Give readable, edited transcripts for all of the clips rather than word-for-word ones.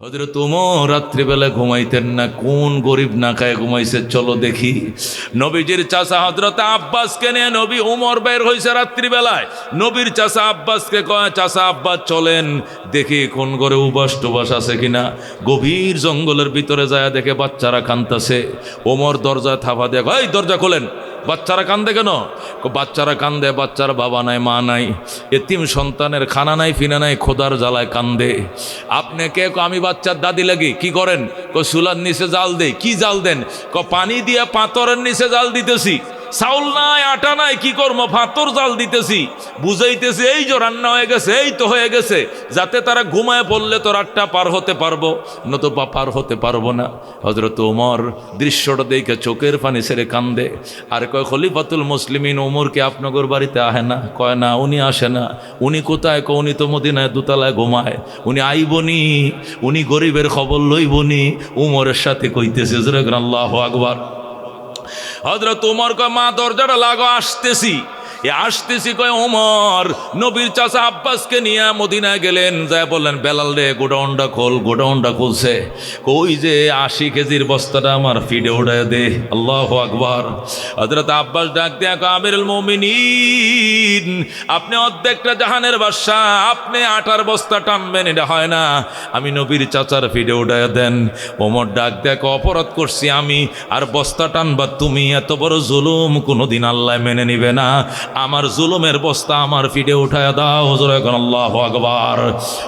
হযরত ওমর রাত্রিবেলায় ঘুমাইতেন না। কোন গরিব না খায় ঘুমাইছে চলো দেখি। নবীজির চাচা হযরত আব্বাসকে নিয়ে নবী ওমর বের হয়েছে রাত্রিবেলায়। নবীর চাচা আব্বাসকে কয়, চাচা আব্বাস চলেন দেখি কোন ঘরে উবাস টুবাস আছে কিনা। গভীর জঙ্গলের ভিতরে যায় দেখে বাচ্চারা কাঁদতেছে। ওমর দরজা থাপা দিয়ে, এই দরজা খোলেন। বাচ্চারা কান্দে কেন? বাচ্চারা কান্দে বাচ্চার বাবা নাই মা নাই, এতিম সন্তানের খানা নাই ফিনা নাই, খোদার জ্বালায় কান্দে। আপনি কে? আমি বাচ্চার দাদি লাগি। কি করেন? চুলার নিচে জাল দেই। কি জাল দেন? পানি দিয়ে পাথরের নিচে জাল দিতেছি। চাউল নাই আটা নাই, কি করবো? পাথর জাল দিতেছি। বুঝাইতেছি এই যে রান্না হয়ে গেছে, এই তো হয়ে গেছে, যাতে তারা ঘুমায় পড়লে তো রাতটা পার হতে পারবো, নতুবা পার হতে পারবো না। হযরত ওমর দৃশ্যটা দেখে চোখের পানি ছেড়ে কান্দে। আর কয়, খলিফাতুল মুসলিমিন ওমরকে আপনাদের বাড়িতে আহে না? কয় না, উনি আসে না। উনি কোথায়? উনি তো মদিনায় দোতলায় ঘুমায়। উনি আইবনি, উনি গরিবের খবর লইবনি। উমরের সাথে কইতেছে, আল্লাহু আকবার। হযরত ওমর কয়, মা দরজাটা লাগো, আসতেছি। আসতেছি কয় ওমর নবীর চাচা আব্বাসকে নিয়ে মদিনায় গেলেন। যায় বললেন, বেলাল রে গোডাউনটা খোল। গোডাউনটা খুলছে। কই যে 80 কেজির বস্তাটা আমার ফিডে উঠায় দে। আল্লাহু আকবার। হযরত আব্বাস ডাক দিয়া কয়, আমিরুল মুমিনিন, আপনি অর্ধেকটা জাহানের বাদশা, আপনি আটার বস্তা টানবেন, এটা হয় না। আমি নবীর চাচার ফিডে উঠায় দেন। ওমর ডাক দিয়া কয়, অপরাধ করছি আমি, আর বস্তা টানবা তুমি? এত বড় জুলুম কোনোদিন আল্লাহ মেনে নিবে না। আমার জুলুমের বস্তা আমার ফিডে উঠায় দাও। হুজুর এখন আল্লাহু আকবার।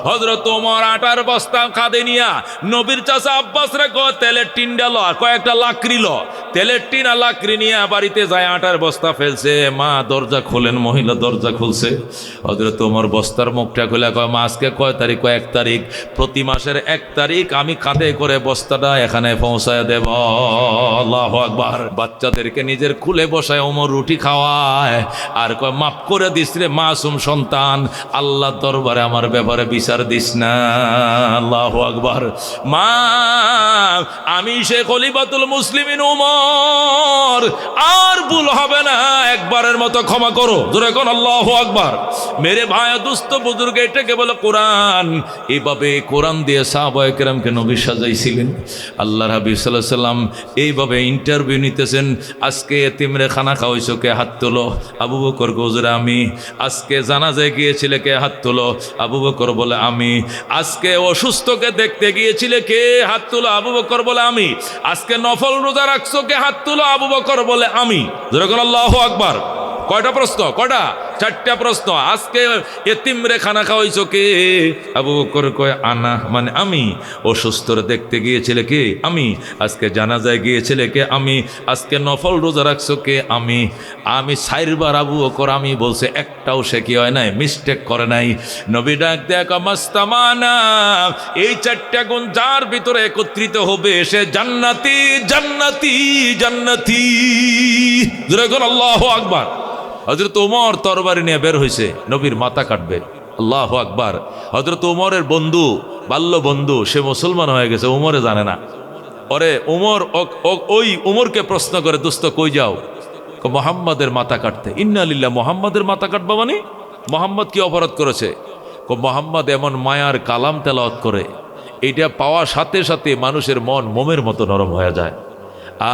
হযরত ওমর আটার বস্তা কাঁধে নিয়া নবীর চাচা আব্বাস রে কয়, তেলের টিনটা ল, কয়েকটা লাকড়ি ল। তেলের টিন আর লাকড়ি নিয়ে বাড়িতে যায় আটার বস্তা ফেলছে। মা দরজা খোলেন, মহিলা দরজা খুলছে। হযরত ওমর বস্তার মুখটা খুলে কয়, মা আজকে কয় তারিখ? কয় 1 তারিখ। প্রতি মাসের 1 তারিখ আমি কাঁধে করে বস্তাটা এখানে পৌঁছায় দেব। আল্লাহু আকবার। বাচ্চাদেরকে নিজের কুলে বসায় ওমর রুটি খাওয়ায় আর কয়, মাফ করে দিস রে মাসুম সন্তান, আল্লাহর দরবারে আমার ব্যাপারে বিচার দিস না। আল্লাহু আকবার। মা, আমি সে খলিফাতুল মুসলিমিন ওমর, আর ভুল হবে না, একবারের মতো ক্ষমা করো। জোরে কোন আল্লাহু আকবার। মেরে ভাই দুস্থ বুজুর্গ, এটাকে বলে কোরআন। এইভাবে কোরআন দিয়ে সাহাবায়ে কেরামকে নবী সাজাইছিলেন। আল্লাহর হাবিব সাল্লাল্লাহু আলাইহি সাল্লাম এইভাবে ইন্টারভিউ নিতেছেন। আজকে এতিমরে খানা খাওয়াইছো, কে? হাত তোলো। আবু বকর হুজুর আমি। আজকে জানাজায় গিয়েছিলে, কে? হাত তোলো। আবু বকর বলে আমি। আজকে অসুস্থকে দেখতে গিয়েছিলে, কে? হাত তোলো। আবু বকর বলে আমি। আজকে নফল রোজা রাখছো, কে? হাত তোলো। আবু বকর বলে আমি। যেরকম আল্লাহু আকবার। কয়টা প্রশ্ন? কয়টা? 4টা প্রশ্ন। আজকে এতিমরে খানা খাওয়াইছো, কে? আবু বকর কয় আনা, মানে আমি। অসুস্থরে দেখতে গিয়েছিলে, কে? আমি। আজকে জানাজায় গিয়েছিলে, কে? আমি। আজকে নফল রোজা রাখছো, কে? আমি। আমি 4বার আবু বকর আমি বলছে, একটাও সে কি হয় নাই, মিস্টেক করে নাই। নবী ডাক দেখা মাস্তামানা, এই 4টা গুণ যার ভিতরে একত্রিত হবে সে জান্নাতি জান্নাতি জান্নাতি। যেরকম আল্লাহু আকবার। হযরত ওমর তরবারি নিয়ে বের হয়েছে, নবীর মাথা কাটবে। আল্লাহু আকবার। হযরত ওমরের বন্ধু, বাল্য বন্ধু, সে মুসলমান হয়ে গেছে, ওমরে জানে না। ওরে ওমর ওই ওমরকে প্রশ্ন করে, দোস্ত কই যাও? মোহাম্মদের মাথা কাটতে। ইন্না লিল্লাহ। মোহাম্মদের মাথা কাটবা মানে? মোহাম্মদ কি অপরাধ করেছে? মোহাম্মদ এমন মায়ার কালাম তেলাওয়াত করে, এইটা পাওয়ার সাথে সাথে মানুষের মন মোমের মতো নরম হয়ে যায়,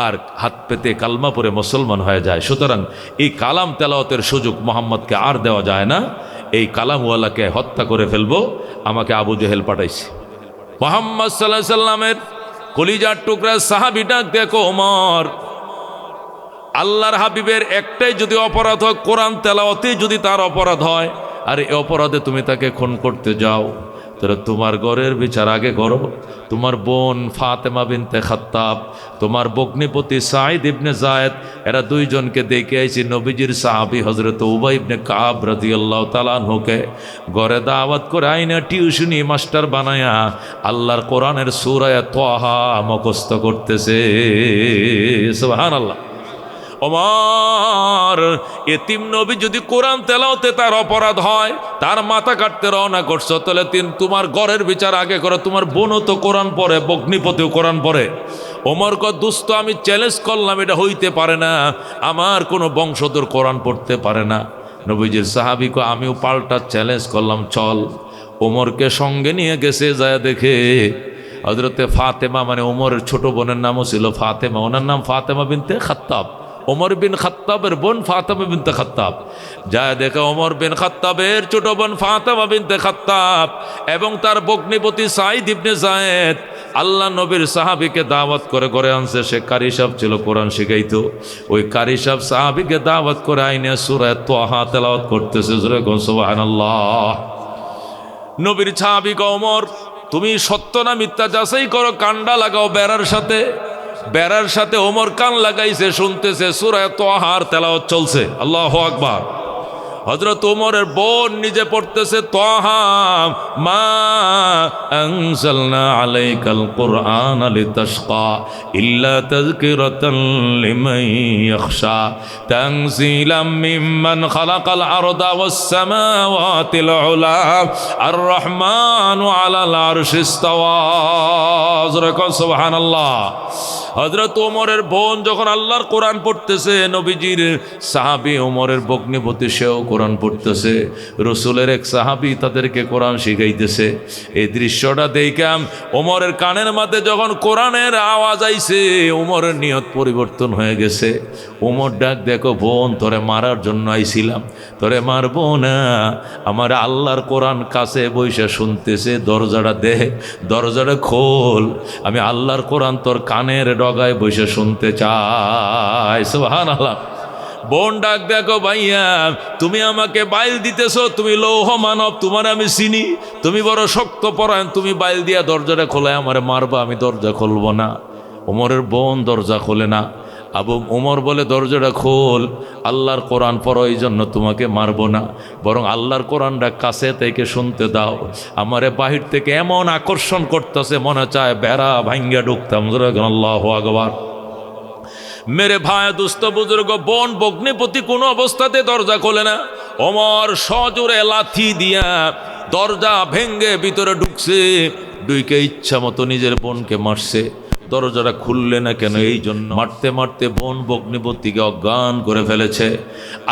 আর হাত পেতে কালমা পরে মুসলমান হয়ে যায়। সুতরাং এই কালাম তেলাওয়াতের সুযোগ মোহাম্মদকে আর দেওয়া যায় না। এই কালামওয়ালাকে হত্যা করে ফেলবো। আমাকে আবু জেহেল পাঠাইছে। মুহাম্মদ সাল্লাল্লাহু আলাইহি সাল্লামের কলিজার টুকরা সাহাবীটা দেখো ওমর, আল্লাহর হাবিবের একটাই যদি অপরাধ হয়, কোরআন তেলাওয়াতে যদি তার অপরাধ হয়, আর এই অপরাধে তুমি তাকে খুন করতে যাও, তাহলে তোমার ঘরের বিচার আগে করো। তোমার বোন ফাতেমা বিনতে খাত্তাব, তোমার ভগ্নিপতি সাঈদ ইবনে যায়েদ, এরা 2 জনকে দেখে আইছি নবীজির সাহাবী হযরত উবাই ইবনে কাব রাদিয়াল্লাহু তাআলা আনহুকে ঘরে দাওয়াত করে আইনা টিউশনি মাস্টার বানায়া আল্লাহর কোরআনের সূরা তাহা মুখস্থ করতেছে। সুবহানাল্লাহ। ওমর, এতিম নবী যদি কোরআন তেলাওতে তার অপরাধ হয়, তার মাথা কাটতে রওনা করছো, তাহলে তোমার ঘরের বিচার আগে করো। তোমার বোনও তো কোরআন পড়ে, ভগ্নিপতিও কোরআন পড়ে। ওমর কয়, দোস্ত আমি চ্যালেঞ্জ করলাম, এটা হইতে পারে না, আমার কোনো বংশধর কোরআন পড়তে পারে না। নবীজির সাহাবী কয়, আমিও পাল্টা চ্যালেঞ্জ করলাম, চল। ওমরকে সঙ্গে নিয়ে গেছে, যায় দেখে হযরতে ফাতেমা মানে ওমরের ছোট বোনের নামও ছিল ফাতেমা, ওনার নাম ফাতেমা বিনতে খাত্তাব। ওমর বিন খাত্তাবের বোন ফাতেমা বিনতে খাত্তাব। যা দেখে ওমর বিন খাত্তাবের ছোট বোন ফাতেমা বিনতে খাত্তাব এবং তার ভগ্নিপতি সাঈদ ইবনে যায়েদ আল্লাহ নবীর সাহাবীকে দাওয়াত করে করে আনছে। সে কারি সাহেব ছিল, কোরআন শিখাইতো। ওই কারি সাহেব সাহাবীকে দাওয়াত করে আইনে সূরা তাহা তেলাওয়াত করতেছে। সুবহানাল্লাহ। নবীর সাহাবী ওমর, তুমি সত্য না মিথ্যা যাচাই করো, কান্ডা লাগাও বেড়ার সাথে। বেড়ার সাথে ওমর কান লাগাইছে, শুনতেছে সূরা তাহার তেলাওয়াত চলছে। আল্লাহু আকবার। হযরত ওমরের বোন নিজে পড়তেছে তাহা মা আনজালনা আলাইকাল কুরআনা লিতাশকা ইল্লা তাযকিরাতান লিমান ইয়াখশা তানজিলাম মিম্মান খালাকাল আরদা ওয়াস সামাওয়াতিল উলা আর রহমানু আলাল আরশি ইসতাওয়া। সুবহানাল্লাহ। হযরত ওমরের বোন যখন আল্লাহর কোরআন পড়তেছে, নবীজির সাহাবী ওমরের ভগ্নিপতি সেও কোরআন পড়তেছে, রসুলের এক সাহাবী তাদেরকে কোরআন শিখাইতেছে। এই দৃশ্যটা দেখে ওমরের কানের মাঝে যখন কোরআনের আওয়াজ আইছে, ওমরের নিয়ত পরিবর্তন হয়ে গেছে। ওমর ডাক, দেখো বোন, তোরে মারার জন্য আইছিলাম, তোরে মারবো না। আমার আল্লাহর কোরআন কাছে বইসা শুনতেছে, দরজাটা দে, দরজাটা খোল, আমি আল্লাহর কোরআন তোর কানের ডগায় বসে শুনতে চাই। সুবহানাল্লাহ। বোন ডাক, দেখো ভাইয়া, তুমি আমাকে বাইল দিতেছো, তুমি লৌহ মানব, তোমার আমি চিনি, তুমি বড় শক্ত পরায়ণ, তুমি বাইল দিয়া দরজাটা খোলায় আমারে মারবা, আমি দরজা খুলবো না। ওমরের বোন দরজা খোলে না। আবু ওমর বলে, দরজাটা খোল, আল্লাহর কোরআন পড়ো, এই জন্য তোমাকে মারবো না, বরং আল্লাহর কোরআনটা কাছে থেকে শুনতে দাও। আমারে বাহির থেকে এমন আকর্ষণ করতেছে, মনে চায় বেড়া ভাঙ্গা ঢুকতাম। আল্লাহু আকবার। মেরে ভাই, দুস্থ বুজুর্গ, বোন ভগ্নিপতি কোনো অবস্থাতে দরজা খোলে না। ওমর সজোরে লাথি দিয়া দরজা ভেঙ্গে ভিতরে ঢুকছে, ঢুকে ইচ্ছা মতো নিজের বোনকে মারছে। দরজাটা খুললে না কেন, এই জন্য মারতে মারতে বোন ভগ্নিপতিকে অজ্ঞান করে ফেলেছে।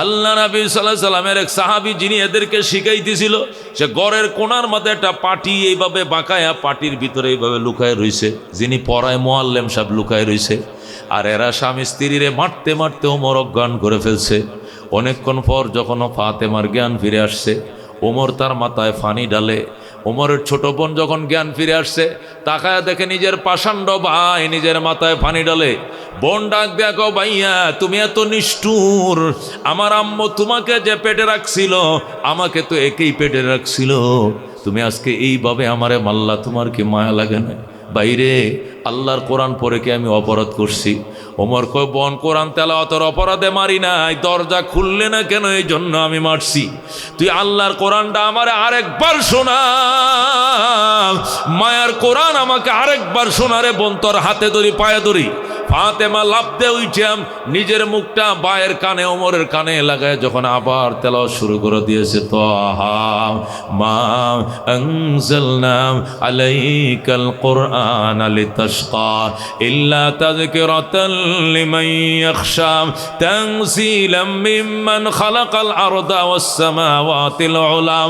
আল্লাহ নবী সাল্লাল্লাহু আলাইহি সাল্লামের এক সাহাবী, যিনি এদেরকে শিখাইতেছিল, সে ঘরের কোণার মধ্যে একটা পাটি এইভাবে বাঁকায়া পাটির ভিতরে এইভাবে লুকায় রইছে, যিনি পড়ায় মুআল্লিম সাহেব লুকায় রইছে। আর এরা স্বামী স্ত্রীরে মারতে মারতে ওমর অজ্ঞান করে ফেলছে। অনেকক্ষণ পর যখন ফাতেমার জ্ঞান ফিরে আসছে, ওমর তার মাথায় পানি ডালে। ওমরের ছোট বোন যখন জ্ঞান ফিরে আসছে, তাকায় দেখে নিজের পাষাণ্ড ভাই নিজের মাথায় পানি ডালে। বোন ডাক, দেখো ভাইয়া, তুমি এত নিষ্ঠুর, আমার আম্মু তোমাকে যে পেটে রাখছিল, আমাকে তো একেই পেটে রাখছিল, তুমি আজকে এইভাবে আমারে মাল্লা, তোমার কি মায়া লাগে না? বাইরে আল্লাহর কোরআন পড়ে কি আমি অপরাধ করছি? ওমর কয়, বোন, কোরআন তেলাওয়াতের অপরাধে মারি নাই, দরজা খুললে না কেন, এই জন্য আমি মারছি। তুই আল্লাহর কোরআনটা আমারে আরেকবার শোনা, মায়ার কোরআন আমাকে আরেকবার শোনারে বোন, তোর হাতে ধরি, পায়ে ধরি। ফাতেমা লাফতে উঠলাম, নিজের মুখটা বায়ের কানে ওমরের কানে লাগায় যখন আবার তেলাওয়াত শুরু করে দিয়েছে, তাহা মা আনজালনা আলাইকাল কুরআনা লিতাশকা ইল্লা তাযকিরাতান লিমান ইয়াখশা তানজিলাম মিম্মান খালাকাল আরদা ওয়াস সামাওয়াতিল উলা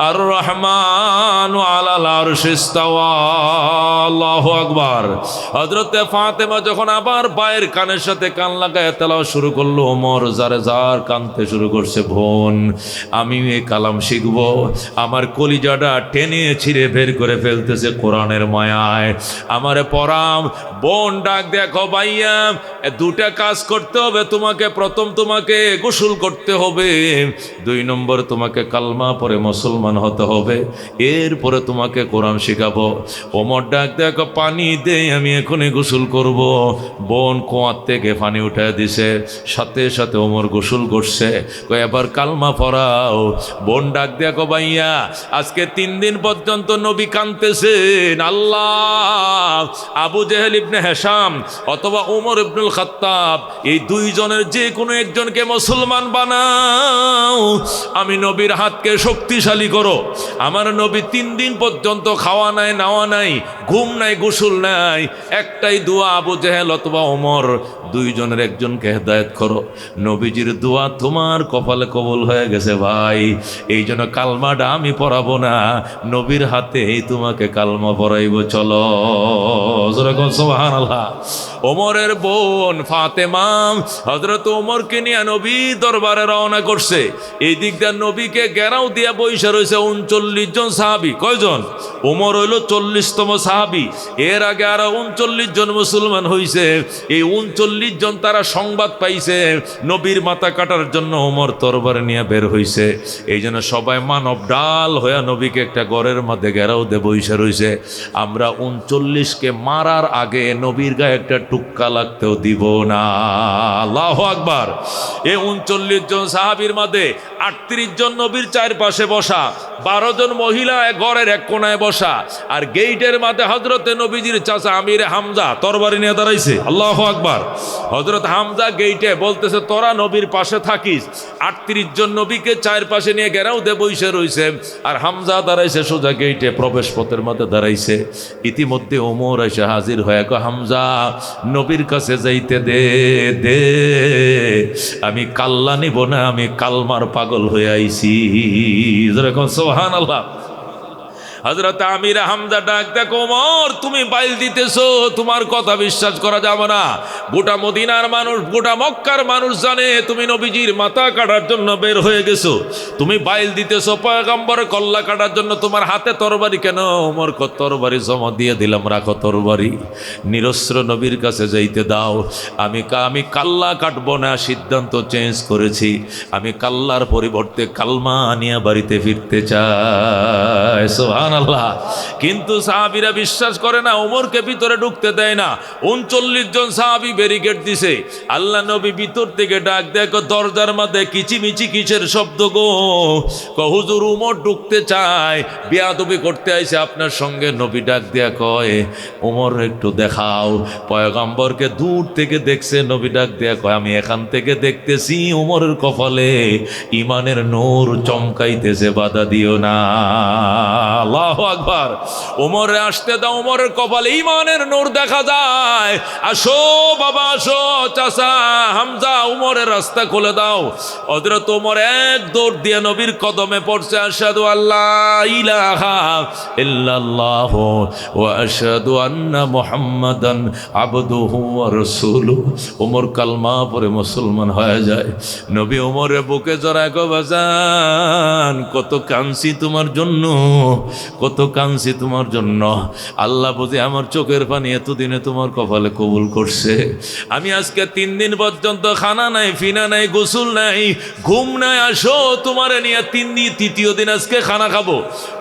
আর রহমানু আলাল আরশি ইসতাওয়া। আল্লাহু আকবার। হযরতে ফাতেমা যখন আবার বায়ের কানের সাথে কান লাগায় তেলাওয়াত শুরু করলো, ওমর যারে যার কানতে শুরু করছে, বোন, আমি এই কালাম শিখব। আমার কলিজাটা টেনে ছিঁড়ে বের করে ফেলতেছে কোরআনের মায়ায়, আমারে পড়াম। বোন ডাক, দেখো ভাইয়া, দুটা কাজ করতে হবে তোমাকে। প্রথম, তোমাকে গোসল করতে হবে। 2 নম্বর, তোমাকে কালমা পড়ে মুসলমান হতে হবে। এরপরে তোমাকে কোরআন শেখাবো। ওমর ডাক, দেখো, পানি দে, আমি এখনই গোসল করব। বোন কুয়ার থেকে পানি উঠায় দিছে, সাথে সাথে ওমর গোসল করছে। এবার কালমা পড়াও। বোন ডাক, দেখো ভাইয়া, আজকে 3 দিন পর্যন্ত নবী কাঁদতেছেন। আল্লাহ, আবু জেহেল ইবনে হিশাম অথবা ওমর ইবনুল খাত্তাব, এই 2 জনের যে কোনো একজনকে মুসলমান বানাও। আমি নবীর হাতকে শক্তিশালী করো। আমার নবী 3 দিন পর্যন্ত খাওয়া নাই, নাওয়া নাই, ঘুম নাই, গোসল নাই, একটাই দোয়া, আবু জেহেল অথবা অথবা ওমর, দুইজনের একজনকে হেদায়েত করো। নবীজির দোয়া তোমার কপালে কবুল হয়ে গেছে ভাই, এই জন্য কালমাটা আমি পড়াবো না, নবীর হাতেই তোমাকে কালমা পড়াইব, চলো। সুবহানাল্লাহ। ওমরের বোন ফাতেমা হযরত ওমরকে নিয়ে নবী দরবারে রওনা করছে। এই দিক দিয়ে নবীকে ঘেরাও দিয়া বইসা রয়েছে 39 জন সাহাবী। কয়জন? ওমর হইল 40তম সাহাবী। এর আগে আরো 39 জন মুসলমান হইছে। এই 39 জন তারা সংবাদ পাইছে নবীর মাথা কাটার জন্য ওমর তরবারি নিয়ে বের হইছে। এই জন্য সবাই মানব ডাল হইয়া নবীকে একটা ঘরের মধ্যে ঘেরাও দিয়ে বইসা রইছে। আমরা 39কে মারার আগে নবীর গায়ে একটা টুক্কা লাগতেও দিব না। আল্লাহু আকবার। এই 39 জন সাহাবীর মধ্যে 38 জন নবীর চারপাশে বসা, 12 জন মহিলা ঘরের এক কোনায় বসা, আর গেইটের মাঝে হযরতে নবীজির চাচা আমির হামজা তরবারি নিয়ে দাঁড়াইছে। আল্লাহু আকবার। হযরত হামজা গেইটে বলতেছে তোরা নবীর পাশে থাকিস। 38 জন নবীকে চারপাশে নিয়ে ঘেরাও দিয়ে বইসে রইছে, আর হামজা দাঁড়াইছে সোজা গেইটে প্রবেশ পথের মধ্যে দাঁড়াইছে। ইতিমধ্যে ওমর এসে হাজির হয়ে কয়, হামজা নবীর কাছে যাইতে দে দে, আমি কাল্লা নিব না, আমি কালমার পাগল হয়ে আইছি। যেরকম সুবহানাল্লাহ। হযরত আমির হামজা ডাক দেখো, ওমর তুমি বাইল দিতেছো, তোমার কথা বিশ্বাস করা যাবে না। গোটা মদিনার মানুষ, গোটা মক্কার মানুষ জানে তুমি নবীজির মাথা কাটার জন্য বের হয়ে গেছো, তুমি বাইল দিতেছো পয়গম্বরের কল্লা কাটার জন্য, তোমার হাতে তরবারি কেন? ওমর তরবারি জমা দিয়ে দিলাম, রাখো তরবারি, নিরস্ত্র নবীর কাছে যাইতে দাও। আমি কাল্লা কাটবো না, সিদ্ধান্ত চেঞ্জ করেছি, আমি কাল্লার পরিবর্তে কালমা নিয়ে বাড়িতে ফিরতে চাই। সুবহানাল্লাহ। কিন্তু সাহাবীরা বিশ্বাস করে না, ওমরকে ভিতরে ঢুকতে দেয় না। 39 জন সাহাবী ব্যারিকেড দিছে। আল্লাহ নবী ভিতর থেকে ডাক দেখো, দরজার মধ্যে কিচিমিচি কিসের শব্দ গো? হুজুর ওমর ঢুকতে চায়, বেয়াদবি করতে আইছে আপনার সঙ্গে। নবী ডাক দেয়া কয়, ওমর একটু দেখাও। পয়গম্বরকে দূর থেকে দেখছে, নবী ডাক দেয়া কয়, আমি এখান থেকে দেখতেছি ওমরের কপালে ইমানের নূর চমকাইতেছে, বাধা দিও না। আল্লাহু আকবার। ওমরে আসতে দাও, ওমরের কপালে ইমানের নূর দেখা যায়। আসো বাবা আসো, চাচা হামজা ওমরের রাস্তা খুলে দাও। হযরত ওমর এক দৌড় দিয়ে নবীর কদমে পড়ছে। আশহাদু আল্লা ইলাহা ইল্লাল্লাহ ওয়া আশহাদু আন্না মুহাম্মাদান আবদুহু ওয়া রাসূলুহু। ওমর কালমা পড়ে মুসলমান হয়ে যায়। নবী ওমরের বুকে জড়ায় কয়, বাজান কত কাঁদছি তোমার জন্য, কত কাঁদছি তোমার জন্য। আল্লাহ বুঝে আমার চোখের পানি এতদিনে তোমার কপালে কবুল করছে। আমি আজকে 3 দিন পর্যন্ত খানা নাই, ফিনা নাই, গোসল নাই, ঘুম নাই। আসো তোমারে নিয়ে 3 দিন, তৃতীয় দিন আজকে খানা খাবো।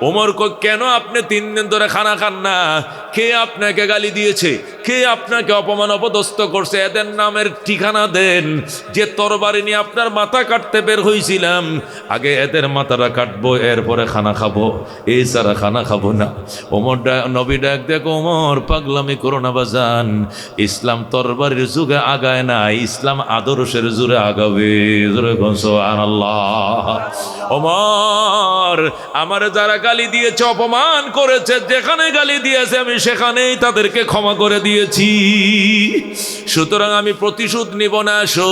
ওমর কয়, কেন আপনি 3 দিন ধরে খানা খান না? কে আপনাকে গালি দিয়েছে? কে আপনাকে অপমান অপদস্থ করছে? এদের নামের ঠিকানা দেন। যে তরবারি নিয়ে আপনার মাথা কাটতে বের হয়েছিলাম, আগে এদের মাথাটা কাটবো, এরপরে খানা খাবো, এই ছাড়া খানা খাবো না। ওমর নবী ডাক দেখো, ওমর পাগলামি করো না বাজান, ইসলাম তরবারির যুগে আগায় না, ইসলাম আদর্শের জুড়ে আগাবে। সুবহানাল্লাহ। ওমর আমারে যারা গালি দিয়েছে, অপমান করেছে, যেখানে গালি দিয়েছে আমি সেখানেই তাদেরকে ক্ষমা করে দিয়েছি। সুতরাং আমি প্রতিশোধ নিব না। আসো।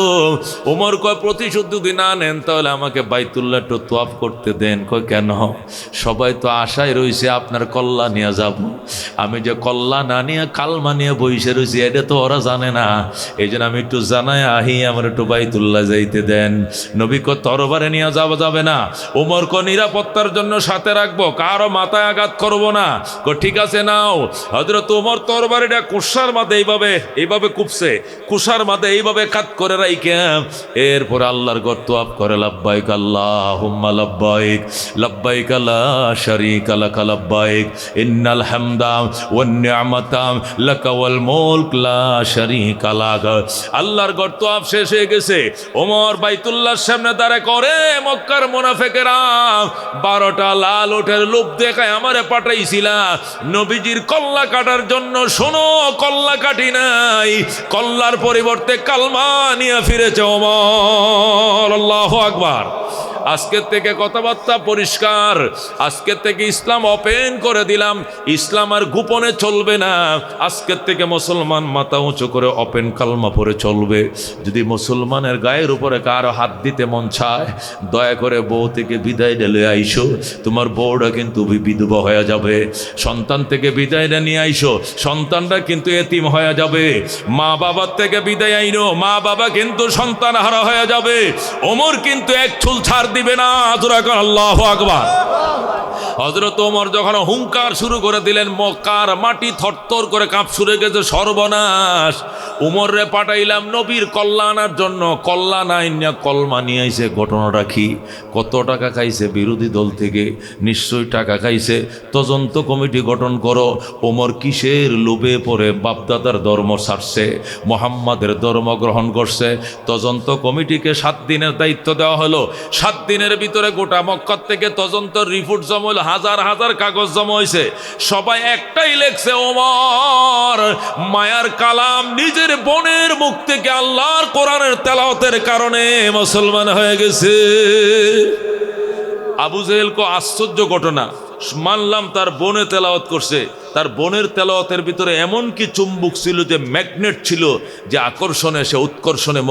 ওমর কয়, প্রতিশোধ যদি না নেন তাহলে আমাকে বাইতুল্লাহ একটু তোয়াফ করতে দেন। কয়, কেন? সবাই তো আশায় রয়েছে আপনার কল্লা নিয়ে যাব। আমি যে কল্লা না নিয়ে কালমা নিয়ে বসে রয়েছি, এটা তো ওরা জানে না। এই জন্য আমি একটু জানাই আহি, আমার একটু বাইতুল্লাহ যাইতে দেন। নবী কয়, তরবারে নিয়ে যাবে না। ওমর কয়, নিরাপত্তার জন্য সাথে রাখবো, কারো মাথায় আঘাত করবো না। কয়, ঠিক আছে নাও। হযরত ওমর তরবারিটা কুশার মাঝে এইভাবে কুপছে, কুশার মাঝে এইভাবে কাট করে রাইকে এরপর আল্লাহর ঘর তোয়াফ করে। লাব্বাইক আল্লাহুম্মা লাব্বাইক, লাব্বাইক লা শারীকা লাকা লাব্বাইক, ইন্নাল হামদা ওয়ান নি'মাতা লাকা ওয়াল মুলক লা শারীকা লাক। আল্লাহর ঘর তোয়াফ শেষ হয়ে গেছে। ওমর বাইতুল্লাহর সামনে দাঁড়ায় করে, মক্কার মুনাফিকেরা 12টা লাল ওঠের লোভ দেখায় আমারে পাঠাইছিলা নবীজির কল্লা কাটার জন্য। শোনো, কল্লা কাটি নাই, কল্লার পরিবর্তে কালমা নিয়ে ফিরেছে ওমর। আল্লাহু আকবার। আজকের থেকে কথাবার্তা পরিষ্কার, আজকের থেকে ইসলাম ওপেন করে দিলাম, ইসলাম আর গোপনে চলবে না। আজকের থেকে মুসলমান মাথা উঁচু করে ওপেন কালমা পড়ে চলবে। যদি মুসলমানের গায়ের উপরে কারো হাত দিতে মন চায়, দয়া করে বউ থেকে বিদায় ঢেলে আইসো, তোমার বউটা কিন্তু বিধবা হয়ে যাবে। সন্তান থেকে বিদায়টা নিয়ে আইসো, সন্তানরা কিন্তু এতিম হয়ে যাবে। মা বাবার থেকে বিদায় আইনো, মা বাবা কিন্তু সন্তান হারা হয়ে যাবে। ওমর কিন্তু এক চুল ছাড় দিবে না। আল্লাহু আকবার। হযরত ওমর যখন হুঙ্কার শুরু করে দিলেন, মক্কার মাটি থরথর করে কাঁপ শুরু গেছে, সর্বনাশ। উমর রে পাঠাইলাম নবীর কল্যাণের জন্য, কল্যাণ আইন নিয়ে কলমা নিয়ে আইছে। ঘটনাটা কি? কত টাকা খাইছে বিরোধী দল থেকে? নিশ্চয়ই টাকা খাইছে। তদন্ত কমিটি গঠন করো। ওমর কিসের লোভে পড়ে বাপদাদার ধর্ম ছাড়ছে, মুহাম্মাদের ধর্ম গ্রহণ করছে? তদন্ত কমিটিকে 7 দিনের দায়িত্ব দেওয়া হলো। 7 দিনের ভিতরে গোটা মক্কা থেকে তদন্ত রিপোর্ট জমা হলো। হাজার হাজার কাগজ জমা হয়েছে। সবাই একটাই লেখছে, ওমর মায়ার কালাম নিজের বোনের মুখ থেকে আল্লাহর কোরআনের তেলাওয়াতের কারণে মুসলমান হয়ে গেছে। আবু জেহেল কো আশ্চর্য ঘটনা, মানলাম তার বোনে তেলাওয়াত করছে, তার বোনের তেলাওয়াতের ভিতরে এমন কি চুম্বক ছিল, যে ম্যাগনেট ছিল, যে আকর্ষণে সে উৎকর্ষণে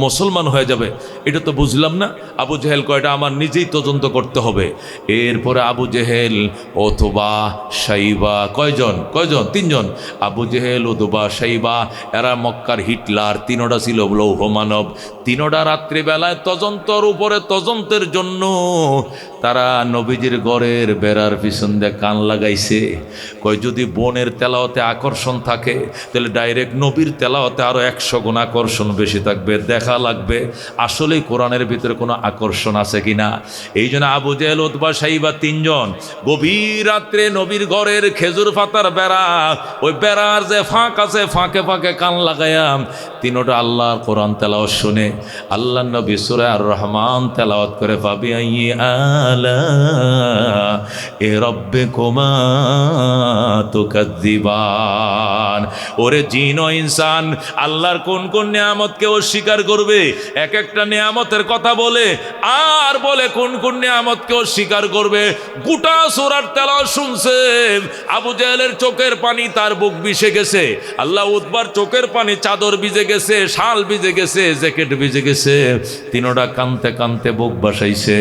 মুসলমান হয়ে যাবে। এটা তো বুঝলাম না। আবু জেহেল কয়, এটা আমার নিজেই তদন্ত করতে হবে। এরপরে আবু জেহেল, ওতবা, শাইবা, কয়জন? 3জন। আবু জেহেল, ওতবা, শাইবা, এরা মক্কার হিটলার, তিনোটা ছিল লৌহ মানব। তিনোটা রাত্রিবেলায় তদন্তর উপরে তদন্তের জন্য তারা নবীজির ঘরের বেড়ার পিছন দিয়ে কান লাগাইছে। কয়, যদি বোনের তেলাওয়াতে আকর্ষণ থাকে, তাহলে ডাইরেক্ট নবীর তেলাওয়াতে আরো 100 গুণ আকর্ষণ বেশি থাকবে। দেখা লাগবে আসলেই কোরআনের ভিতরে কোনো আকর্ষণ আছে কিনা। এই জন্য আবু জেহেল, উতবা, শাইবা 3জন গভীর রাত্রে নবীর ঘরের খেজুর পাতার বেড়া, ওই বেড়ার যে ফাঁক আছে, ফাঁকে ফাঁকে কান লাগাইয়া তিনোটা আল্লাহর কোরআন তেলাওয়াত শুনে আল্লাহ নবী সূরা আর রহমান তেলাওয়াত করে, পাবি আইয়ি আলা এ রব্বিকুমা তুকাজ্জিবান। ওরে জিন ও ইনসান, আল্লাহর কোন কোন নিয়ামতকে অস্বীকার করবে? এক একটা নিয়ামতের কথা বলে আর বলে কোন কোন নিয়ামতকে অস্বীকার করবে। গোটা সূরার তেলাওয়াত শুনছে। আবু জেহেলের চোখের পানি তার বুক ভিজে গেছে। আল্লাহ উতবার চোখের পানি, চাদর ভিজে গেছে, শাল ভিজে গেছে, জ্যাকেট ভিজে গেছে। তিনোটা কানতে কানতে বুক বাসাইছে।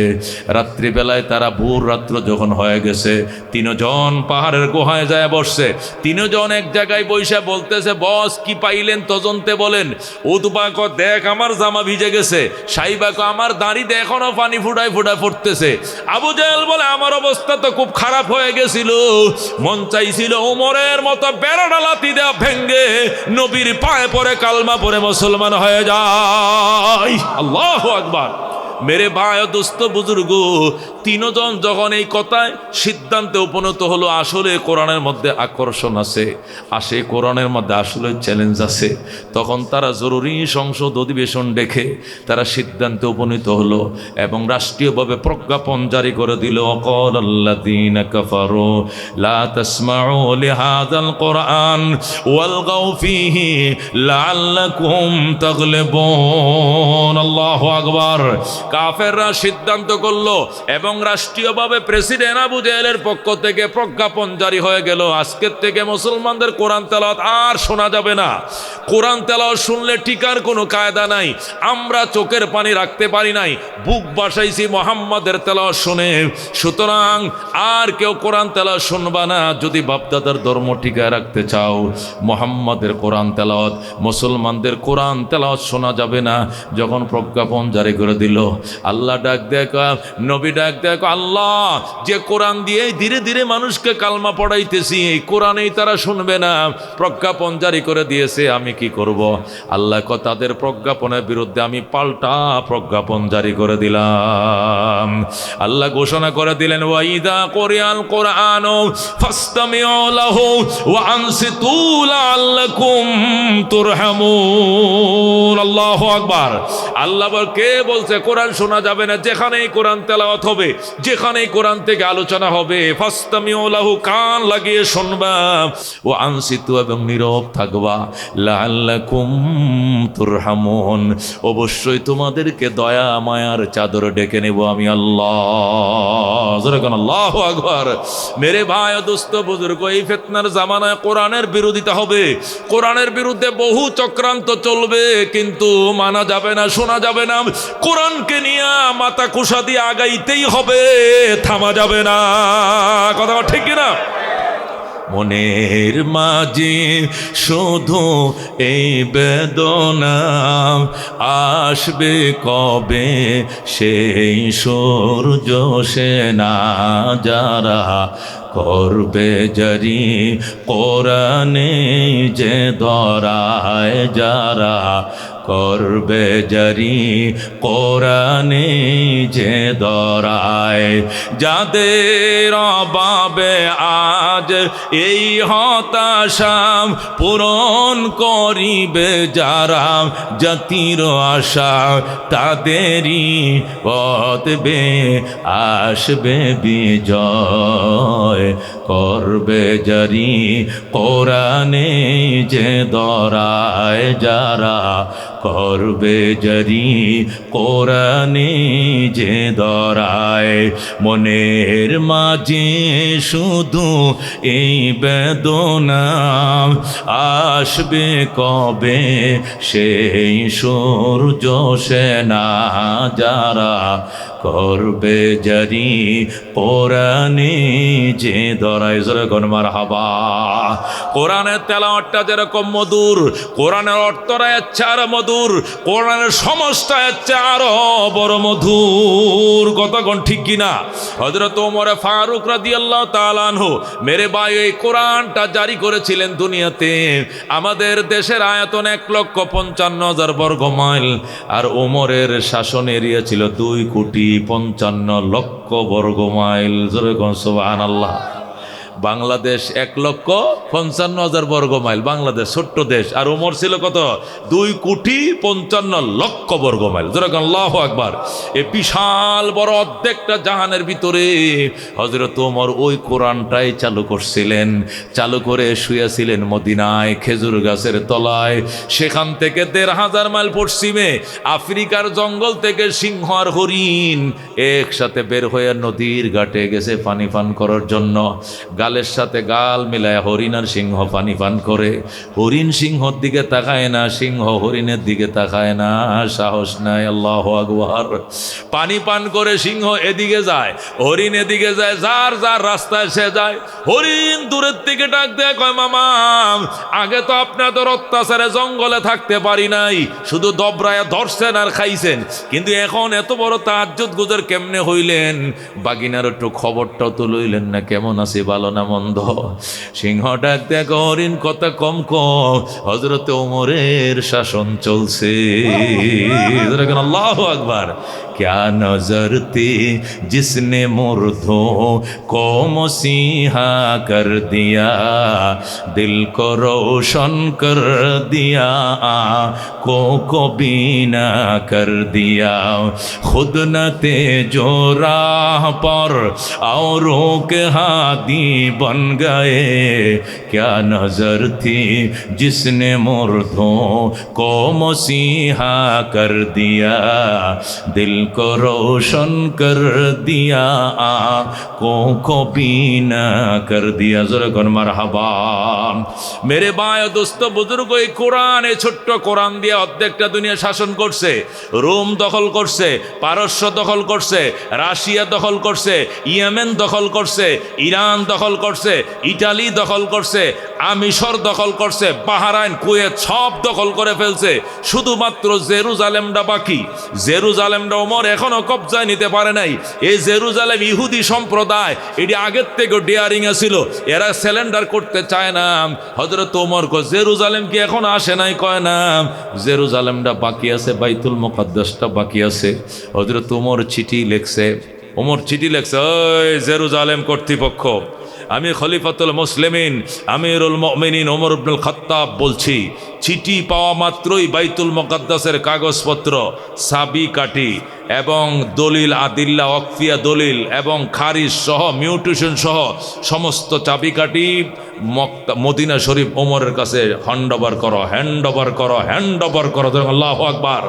রাত্রিবেলায় তারা ভোর রাত্র যখন হয়ে গেছে, 3জন পাহাড়ের গুহায় যায় বসছে। 3জন এক জায়গায় বসে বলতেছে, বস কি পাইলেন তদন্তে বলেন। উতবা কয়, দেখ আমার জামা ভিজে গেছে। শাইবা কয়, আমার দাড়িতে এখনো পানি ফুটায় ফুটায় পড়তেছে। আবু জেহেল বলে, আমার অবস্থা তো খুব খারাপ হয়ে গেছিল, মন চাইছিল ওমরের মতো বেড়াটা লাথি দেওয়া ভেঙ্গে নবীর পায়ে পড়ে কালমা পড়ে মুসলমান হয়ে যায়। আল্লাহু আকবার। মেরে ভাই ও দোস্ত বুজুর্গ, 3জন যখন এই কথায় সিদ্ধান্তে উপনীত হলো, আসলে কোরআনের মধ্যে আকর্ষণ আছে, কোরআনের মধ্যে আসলে চ্যালেঞ্জ আছে, তখন তারা জরুরি সংসদ অধিবেশন ডেকে তারা সিদ্ধান্তে উপনীত হলো এবং রাষ্ট্রীয়ভাবে প্রজ্ঞাপন জারি করে দিল, অকালাল্লাযীনা কাফারু লা তাসমাউ লিহাযাল কুরআন ওয়ালগাউ ফীহি লাআল্লাকুম তাগলিবুন। আল্লাহু আকবার। কাফেররা সিদ্ধান্ত করলো এবং রাষ্ট্রীয়ভাবে প্রেসিডেন্ট আবু জেহেলের পক্ষ থেকে প্রজ্ঞাপন জারি হয়ে গেল, আজকের থেকে মুসলমানদের কোরআন তেলাওয়াত আর শোনা যাবে না। কোরআন তেলাওয়াত শুনলে টিকার কোনো কায়দা নাই। আমরা চোখের পানি রাখতে পারি নাই, বুক বাসাইছি মুহাম্মাদের তেলাওয়াত শুনে। সুতরাং আর কেউ কোরআন তেলাওয়াত শুনবা না। যদি বাপদাদার ধর্ম টিকায় রাখতে চাও, মুহাম্মাদের কোরআন তেলাওয়াত, মুসলমানদের কোরআন তেলাওয়াত শোনা যাবে না। যখন প্রজ্ঞাপন জারি করে দিল, আল্লাহ ডাক দেখা, নবী ডাক দেখো, আল্লাহ যে কোরআন দিয়ে ধীরে ধীরে মানুষকে কালমা পড়াইতেছি, এই কোরআনেই তারা শুনবে না, প্রজ্ঞাপন জারি করে দিয়েছে, আমি কি করব? আল্লাহ তাদের প্রজ্ঞাপনের বিরুদ্ধে আমি পাল্টা প্রজ্ঞাপন জারি করে দিলাম। আল্লাহ ঘোষণা করে দিলেন, ওয়াইদা কোরিয়াল কোরআন ফাসতামিউ লাহু ওয়া আনসিতু লাআল্লাকুম তুরহামুন। আল্লাহু আকবার। আল্লাহ কে বলছে কোরআন শোনা যাবে না? যেখানেই কোরআন তেলাওয়াত হবে যেখানে কোরআন থেকে আলোচনা হবে ফাস্তামিউ লাহু, কান লাগিয়ে শুনবা, ও আনসিতু, এবং নীরব থাকবা, লাআল্লাকুম তুরহামুন, অবশ্যই তোমাদেরকে দয়া মায়ার চাদর ডেকে নেব আমি আল্লাহ। জোরে কোন আল্লাহু আকবার। মেরে ভাই ও দোস্ত বুজুর্গ, এই ফিতনার জামানায় কোরআনের বিরোধিতা হবে, কোরআনের বিরুদ্ধে বহু চক্রান্ত চলবে, কিন্তু মানা যাবে না, শোনা যাবে না। কোরআনকে নিয়ে মাথা কুশা দিয়ে আগাইতেই হবে, থামা যাবে না। কথা ঠিক কিনা? মনের মাঝে শুধু এই বেদনা, আসবে কবে সেই সূর্য সেনা, যারা করবে জারি কোরআনে যে ধরায়, যারা করবে জারি কোরআনে যে ধরায়, যাদের অভাবে আজ এই হতাশা পূরণ করিবে যারা, জাতির আশা তাদেরই পথবে আসবে বিজয়, করবে জারি কোরআনে যে ধরায়, যারা করবে জারি কোরআনে যে ধরায়। মনের মাঝে শুধু এই বেদনা, আসবে কবে সেই সূর্য সেনা, যারা করবে জারি কোরআনে যে ধরায়। যেরকম মারহাবা। কোরআনের তেলাওয়াতটা যেরকম মধুর, কোরআনের অর্থটা হচ্ছে আর মধুর, কোরআনের সমস্যা হচ্ছে আরো বড় মধুর। কতক্ষণ ঠিক কিনা? হযরত ওমর ফারুক রাদিয়াল্লাহু তাআলা আনহু মেরে ভাই এই কোরআনটা জারি করেছিলেন দুনিয়াতে। আমাদের দেশের আয়তন 1,55,000 বর্গ মাইল, আর ওমরের শাসন এরিয়া ছিল 2,55,00,000 বর্গ মাইল। জোরে কোন সুবহানাল্লাহ। বাংলাদেশ 1,55,000 বর্গ মাইল, বাংলাদেশ ছোট্ট দেশ, আর ওমর ছিল কত? 2,55,00,000 বর্গ মাইল। যেরকম আল্লাহু আকবার। এই বিশাল বড় অর্ধেকটা জাহানের ভিতরে হযরত ওমর ওই কোরআনটাই চালু করছিলেন, চালু করে শুয়েছিলেন মদিনায় খেজুর গাছের তলায়। সেখান থেকে 1,500 মাইল পশ্চিমে আফ্রিকার জঙ্গল থেকে সিংহ আর হরিণ একসাথে বের হয়ে নদীর ঘাটে গেছে পানি পান করার জন্য। গালের সাথে গাল মিলায় হরিণ আর সিংহ পানি পান করে। হরিণ সিংহর দিকে তাকায় না, সিংহ হরিণের দিকে তাকায় না, সাহস নাই। আল্লাহু আকবার। পানি পান করে সিংহ এদিকে যায়, হরিণ এদিকে যায়, যার যার রাস্তায় সে যায়। হরিণ দূরের থেকে ডাক দেয়, কয় মামা, আগে তো আপনাদের অত্যাচারে জঙ্গলে থাকতে পারি নাই, শুধু দবরায়া ধরছেন আর খাইছেন, কিন্তু এখন এত বড় তাহাজ্জুদ গুজার কেমনে হইলেন? বাগিনার একটু খবরটাও তো লইলেন না, কেমন আছে, ভালো না মন্দ? সিংহ ডাক দেখ, হরিণ কথা কম কম, হযরত ওমরের শাসন চলছে। আল্লাহু আকবার। क्या नजर थी जिसने मुर्दों को मसीहा कर दिया, दिल को रोशन कर दिया, आँखों को बीना कर दिया, खुद न थे जो राह पर औरों के हादी बन गए, क्या नजर थी जिसने मुर्दों को मसीहा कर दिया, दिल को रोशन कर दिया, आँखों को बीना कर दिया। जरा कौन मरहबा। मेरे भाई दोस्त बुजुर्ग, এই কোরআন, এই ছোট্ট কোরআন দিয়ে অর্ধেকটা দুনিয়া শাসন করছে। রোম দখল করছে, পারস্য দখল করছে, রাশিয়া দখল করছে, ইয়েমেন দখল করছে, ইরান দখল করছে, ইটালি দখল করছে, মিশর দখল করছে, বাহরাইন, কুয়েত সব দখল করে ফেলছে। শুধুমাত্র জেরুজালেমটা বাকি। জেরুজালেমটা ওমর এখনো কবজায় নিতে পারে নাই। এই জেরুজালেম ইহুদি সম্প্রদায়, এটি আগের থেকে ডেয়ারিং ছিল, এরা স্যালেন্ডার করতে চায় না। হযরত ওমর কয়, জেরুজালেম কি এখন আসে নাই? কয় না, জেরুজালেমটা বাকি আছে, বাইতুল মুকাদ্দাসটা বাকি আছে। হযরত ওমর চিঠি লিখছে, ওই জেরুজালেম কর্তৃপক্ষ, আমি খলিফাতুল মুসলিমিন আমিরুল মুমিনিন ওমর ইবনুল খাত্তাব বলছি, চিঠি পাওয়া মাত্রই বাইতুল মুকাদ্দাসের কাগজপত্র, চাবি কাঠি এবং দলিল আদিল্লা ওয়াকফিয়া দলিল এবং খারিজ সহ মিউটেশন সহ সমস্ত চাবিকাঠি মদিনা শরীফ ওমরের কাছে হ্যান্ড ওভার করো, হ্যান্ড ওভার করো, হ্যান্ড ওভার করো। আল্লাহু আকবার।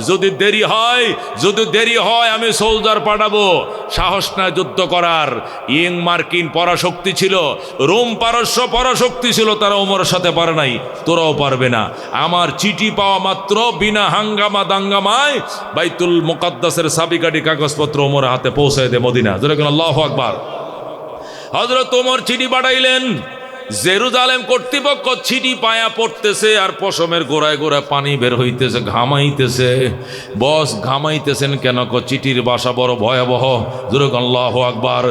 যদি দেরি হয় আমি সোলজার পাঠাবো। সাহস না যুদ্ধ করার। ইং মার্কিন পরাশক্তি ছিল, রোম পারস্য পরাশক্তি ছিল, তারা ওমরের সাথে পারে নাই, তোরাও পারবে না। আমার চিঠি পাওয়া মাত্র বিনা হাঙ্গামা দাঙ্গামায় বাইতুল মুকাদ্দাসের চাবিকাঠি কাগজপত্র ওমরের হাতে পৌঁছায় দে মদিনা। আল্লাহু আকবার। হযরত ওমর চিঠি পাঠাইলেন। জেরুজালেম কর্তৃপক্ষ চিঠি পায়া পড়তেছে আর পশমের গোড়ায় গোড়ায় পানি বের হইতেছে, ঘামাইতেছে। বস ঘামাইতেছেন কেন? চিঠির ভাষা বড় ভয়াবহ। আল্লাহু আকবার।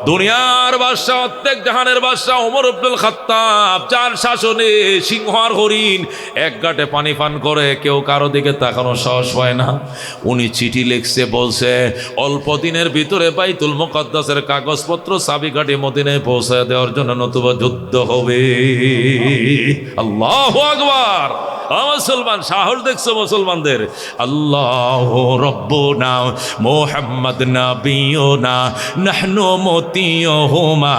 দুনিয়ার বাদশা, প্রত্যেক জাহানের বাদশা ওমর ইবনুল খাত্তাব, যার শাসনে সিংহ আর হরিণ এক গাঁটে পানি পান করে, কেউ কারো দিকে তাকানোর সাহস পায় না। উনি চিঠি লিখছে, বলছে অল্প দিনের ভিতরে বাইতুল মুকাদ্দাসের কাগজপত্র চাবিকাঠি মদিনায় পৌঁছায় দেওয়ার জন্য নতুবা যুদ্ধ হবে। আল্লাহু আকবার। মুসলমান সাহস দেখছো মুসলমানদের? আল্লাহু রাব্বুনা মুহাম্মদ নাবিয়ুনা নাহনু মুতিয়ুহুমা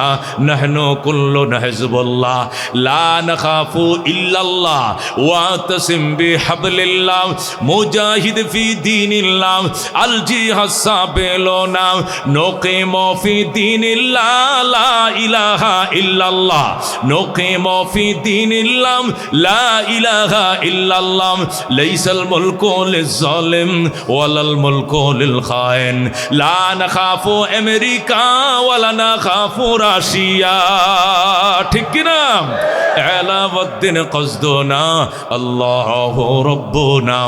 নাহনু কুল্লুনা হিজবুল্লাহ লা নাখাফু ইল্লাল্লাহ ওয়া তাসিম বিহাবলিল্লাহ মুজাহিদ ফি দীনিল্লাহ আল জিহাদ সাবিলুনা নুকিমু ফি দীনিল্লাহ লা ইলাহা ইল্লাল্লাহ নুকিমু ফি দীনিল্লাহ লা ইলাহা ইল্লাল্লাহ লাইসাল মুলকু লিজ-জালিম ওয়ালাল মুলকু লিল-খায়েন লা নাখাফু আমেরিকা ওয়ালা নাখাফু রাশিয়া। ঠিক কি না? আলাউদ্দিন কসদুনা আল্লাহু রাব্বুনা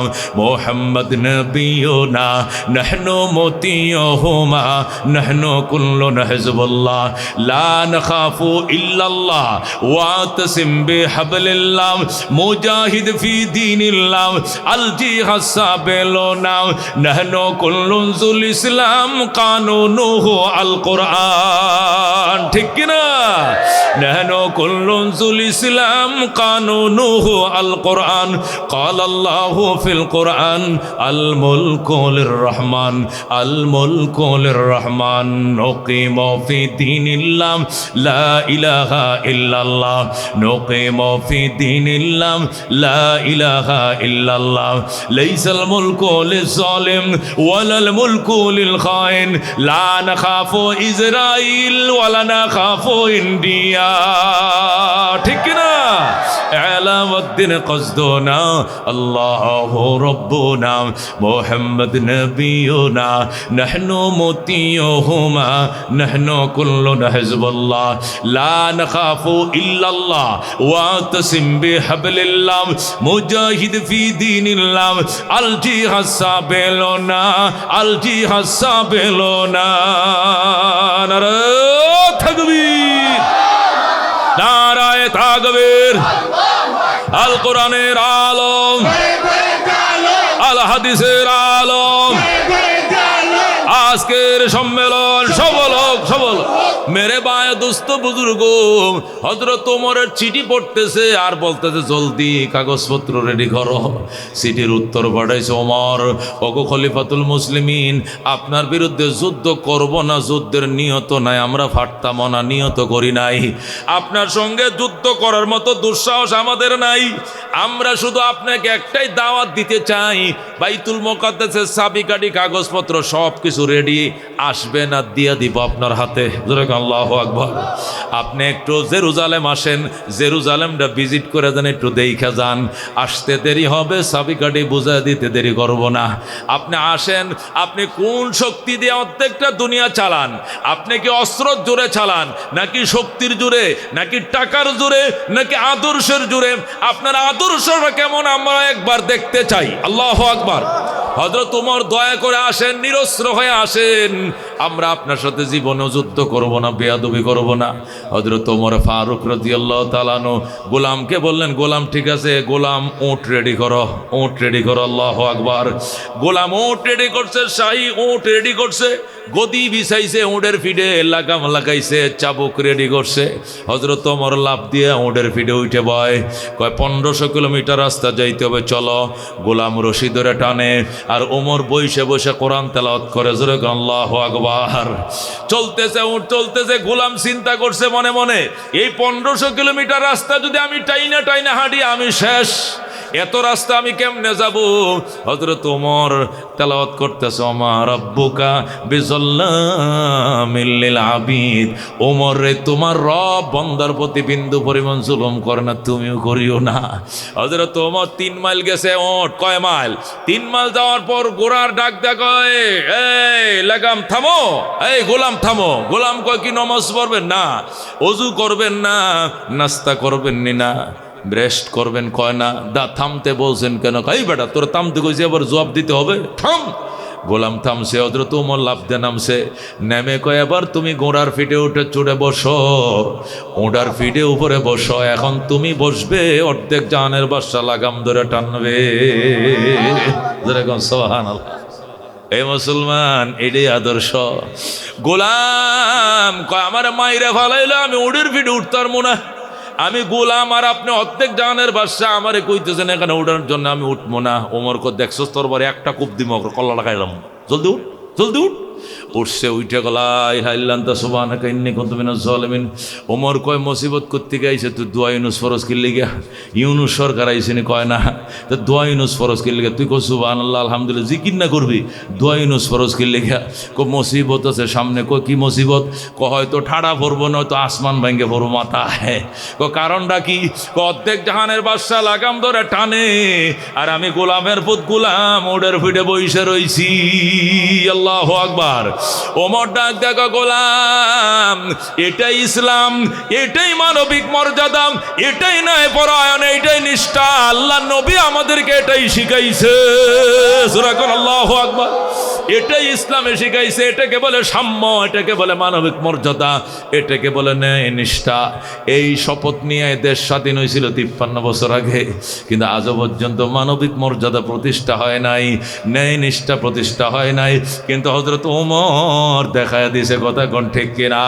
মুহাম্মদ নবিয়ুনা নাহনু মুতিয়ুহুমা নাহনু কুল্লুনা হিজবুল্লাহ লা নাখাফু ইল্লাল্লাহ ওয়া তাসিম বিহাবলিল্লাহ মুজাহিদ ফি দীনিল্লাহ আল জিহাদ সাবিলুনা নাহনু কুল্লুন যুল ইসলাম কানুনুহু আল কোরআন। ঠিক কি না? নাহনু কুল্লুন যুল ইসলাম কানুনুহু আল কোরআন। قال الله في القرآن الملك للرحمن الملك للرحمن نقيم في دين الله لا إله إلا الله نقيم في دين الله لا إله إلا الله ليس الملك للظالم ولا الملك للخائن لا نخاف إسرائيل ولا نخاف إنديا। ঠিক না? আলাউদ্দিন কসদুনা আল্লাহু রাব্বুনা মুহাম্মদ নবিয়ুনা নাহনু মুতিয়ুহুমা নাহনু কুল্লুনা হিজবুল্লাহ লা নাখাফু ইল্লাল্লাহ ওয়া তাসিম বিহাবলিল্লাহ মুজাহিদ ফি দীনিল্লাহ আল জিহাদ সাবিলুনা আল জিহাদ সাবিলুনা। নারে তাকবীর, নারায়ে তাকবীর। আল কোরআনের আলম, আল হাদিসের আলম। আজকের সম্মেলন সফল হোক, সফল। মেরে বায় দোস্ত বুজুর্গ, হযরত ওমরের চিঠি পড়তেছে আর বলতেছে জলদি কাগজপত্র রেডি করো। চিঠির উত্তর পাঠাইছে, ওমর ওগো খলিফাতুল মুসলিমিন, আপনার বিরুদ্ধে যুদ্ধ করব না, যুদ্ধের নিয়ত নাই, আমরা ফাটতাম না, নিয়ত করি নাই। আপনার সঙ্গে যুদ্ধ করার মতো দুঃসাহস আমাদের নাই। আমরা শুধু আপনাকে একটাই দাওয়াত দিতে চাই, বাইতুল মুকাদ্দাসের চাবিকাঠি কাগজপত্র সব কিছু রেডি, আসবেন আর দিয়ে দিব আপনার হাতে। আল্লাহু আকবার। আপনি একটু জেরুজালেম আসেন, জেরুজালেমটা ভিজিট করে যান, একটু দেখা যান। আসতে দেরি হবে, চাবিকাঠি বুঝা দিতে দেরি করব না। আপনি আসেন, আপনি কোন শক্তি দিয়ে অর্ধেকটা দুনিয়া চালান? আপনি কি অস্ত্র জোরে চালান, নাকি শক্তির জোরে, নাকি টাকার জোরে, নাকি আদর্শের জোরে? আপনার আদর্শটা কেমন আমরা একবার দেখতে চাই। আল্লাহু আকবার। হযরত ওমর দয়া করে আসেন, নিরস্ত্র হয়ে আসেন, আমরা আপনার সাথে জীবনে যুদ্ধ করব না, বেয়াদবি করব না। হযরত ওমর ফারুক রাদিয়াল্লাহু তাআলা আনহু গোলামকে বললেন, গোলাম ঠিক আছে, গোলাম উট রেডি করো, উট রেডি করো। আল্লাহু আকবার। গোলাম উট রেডি করছে, শাহী উট রেডি করছে, গদি বিছাইছে, উটের ফিডে লাগাম লাগাইছে, চাবুক রেডি করছে। হযরত ওমর লাফ দিয়ে উটের ফিডে উঠে বয়, কয় 1500 কিলোমিটার রাস্তা যাইতে হবে, চলো। গোলাম রশি ধরে টানে, আর ওমর বসে বসে কোরআন তেলাওয়াত করে। জোরে বলেন আল্লাহু আকবার। চলতেছে উঠ চলতেছে, গোলাম চিন্তা করছে মনে মনে, এই 1500 কিলোমিটার রাস্তা যদি আমি টাইনা টাইনা হাঁটি আমি শেষ, এত রাস্তা আমি কেমনে যাব? হযরত ওমর তেলাওয়াত করতেছে, ওমা রাব্বুকা বিযাল্লামিল লিল আবিদ। ওমর রে, তোমার রব বান্দার প্রতি বিন্দু পরিমাণ জুলুম করে না, তুমিও করিও না। হযরত ওমর 3 মাইল গেছে। ওঠ কয় মাইল? 3 মাইল যাওয়ার পর গোরার ডাক দেয়, এই লাগাম থামো, এই গোলাম থামো। গোলাম কয় কি নামাজ পড়বেন না, ওযু করবেন না, নাস্তা করবেন না, রেস্ট করবেন? কয় না। থামতে বলছেন কেন? এই বেটা তোর থামতে কইছি, আবার জবাব দিতে হবে, থাম। গোলাম থামছে। হযরত ওমর লাফ দিয়ে নামছে, নেমে কয় এবার তুমি ঘোড়ার ফিটে উঠে চড়ে বসো, ওটার ফিটে উপরে বসো, এখন তুমি বসবে, অর্ধেক জাহানের বাদশা লাগাম ধরে টানবে। সুবহানাল্লাহ। এই মুসলমান, এটাই আদর্শ। গোলাম কয় আমার মাইরে ফালাইলে আমি উড়ির ফিটে উঠতার মনে, আমি গোলাম আর আপনি অর্ধেক জাহানের বাদশা, আমারে কইতেছেন এখানে উঠার জন্য, আমি উঠবো না। ওমর কো দেখছস তোর বারে একটা কূপ দিম, কল্লা লাগাইলাম, জলদি উঠ, জলদি উঠ। উঠছে, উঠে গলাই হাইল্লান্তা সুবহানাকা ইন্নী কুনতু মিনাজ জালিমিন। ওমর কয় মুসিবত করতে গাইছে তুই দোয়া ইউনুস ফরজ কিনলি গা? ইউনুস সরকার আইসিনি? কয় না। তো দোয়া ইউনুস ফরজ কিনলি গা? তুই কো সুবহানাল্লাহ আলহামদুলিল্লাহ, জিকির না করবি? দোয়া ইউনুস ফরজ কিনলি গা? কো মুসিবত আছে সামনে। কো কি মুসিবত? কো হয়তো ঠাড়া পড়বো, নয়তো আসমান ভাঙ্গে পড়বো মাথা। কো কারণটা কি? কো অর্ধেক জাহানের বাদশা লাগাম ধরে টানে, আর আমি গোলামের পুত গোলাম ওডের ফিটে বইসে রইছি। আল্লাহু আকবার। ওমর ডাক দেখো, গোলাম এটাই ইসলাম, এটাই মানবিক মর্যাদা, এটাই ন্যায় পরায়ণ, এটাই নিষ্ঠা। আল্লাহ নবী আমাদেরকে এটাই শিখাইছে। সূরা কোন আল্লাহু আকবার। এটাই ইসলামে শিখাইছে, এটাকে বলে সাম্য, এটাকে বলে মানবিক মর্যাদা, এটাকে বলে ন্যায় নিষ্ঠা। এই শপথ নিয়ে দেশ স্বাধীন হয়েছিল 53 বছর আগে, কিন্তু আজও পর্যন্ত মানবিক মর্যাদা প্রতিষ্ঠা হয় নাই, ন্যায় নিষ্ঠা প্রতিষ্ঠা হয় নাই। কিন্তু হযরত ওমর দেখায় দিছে, কথা কোন ঠিক কিনা?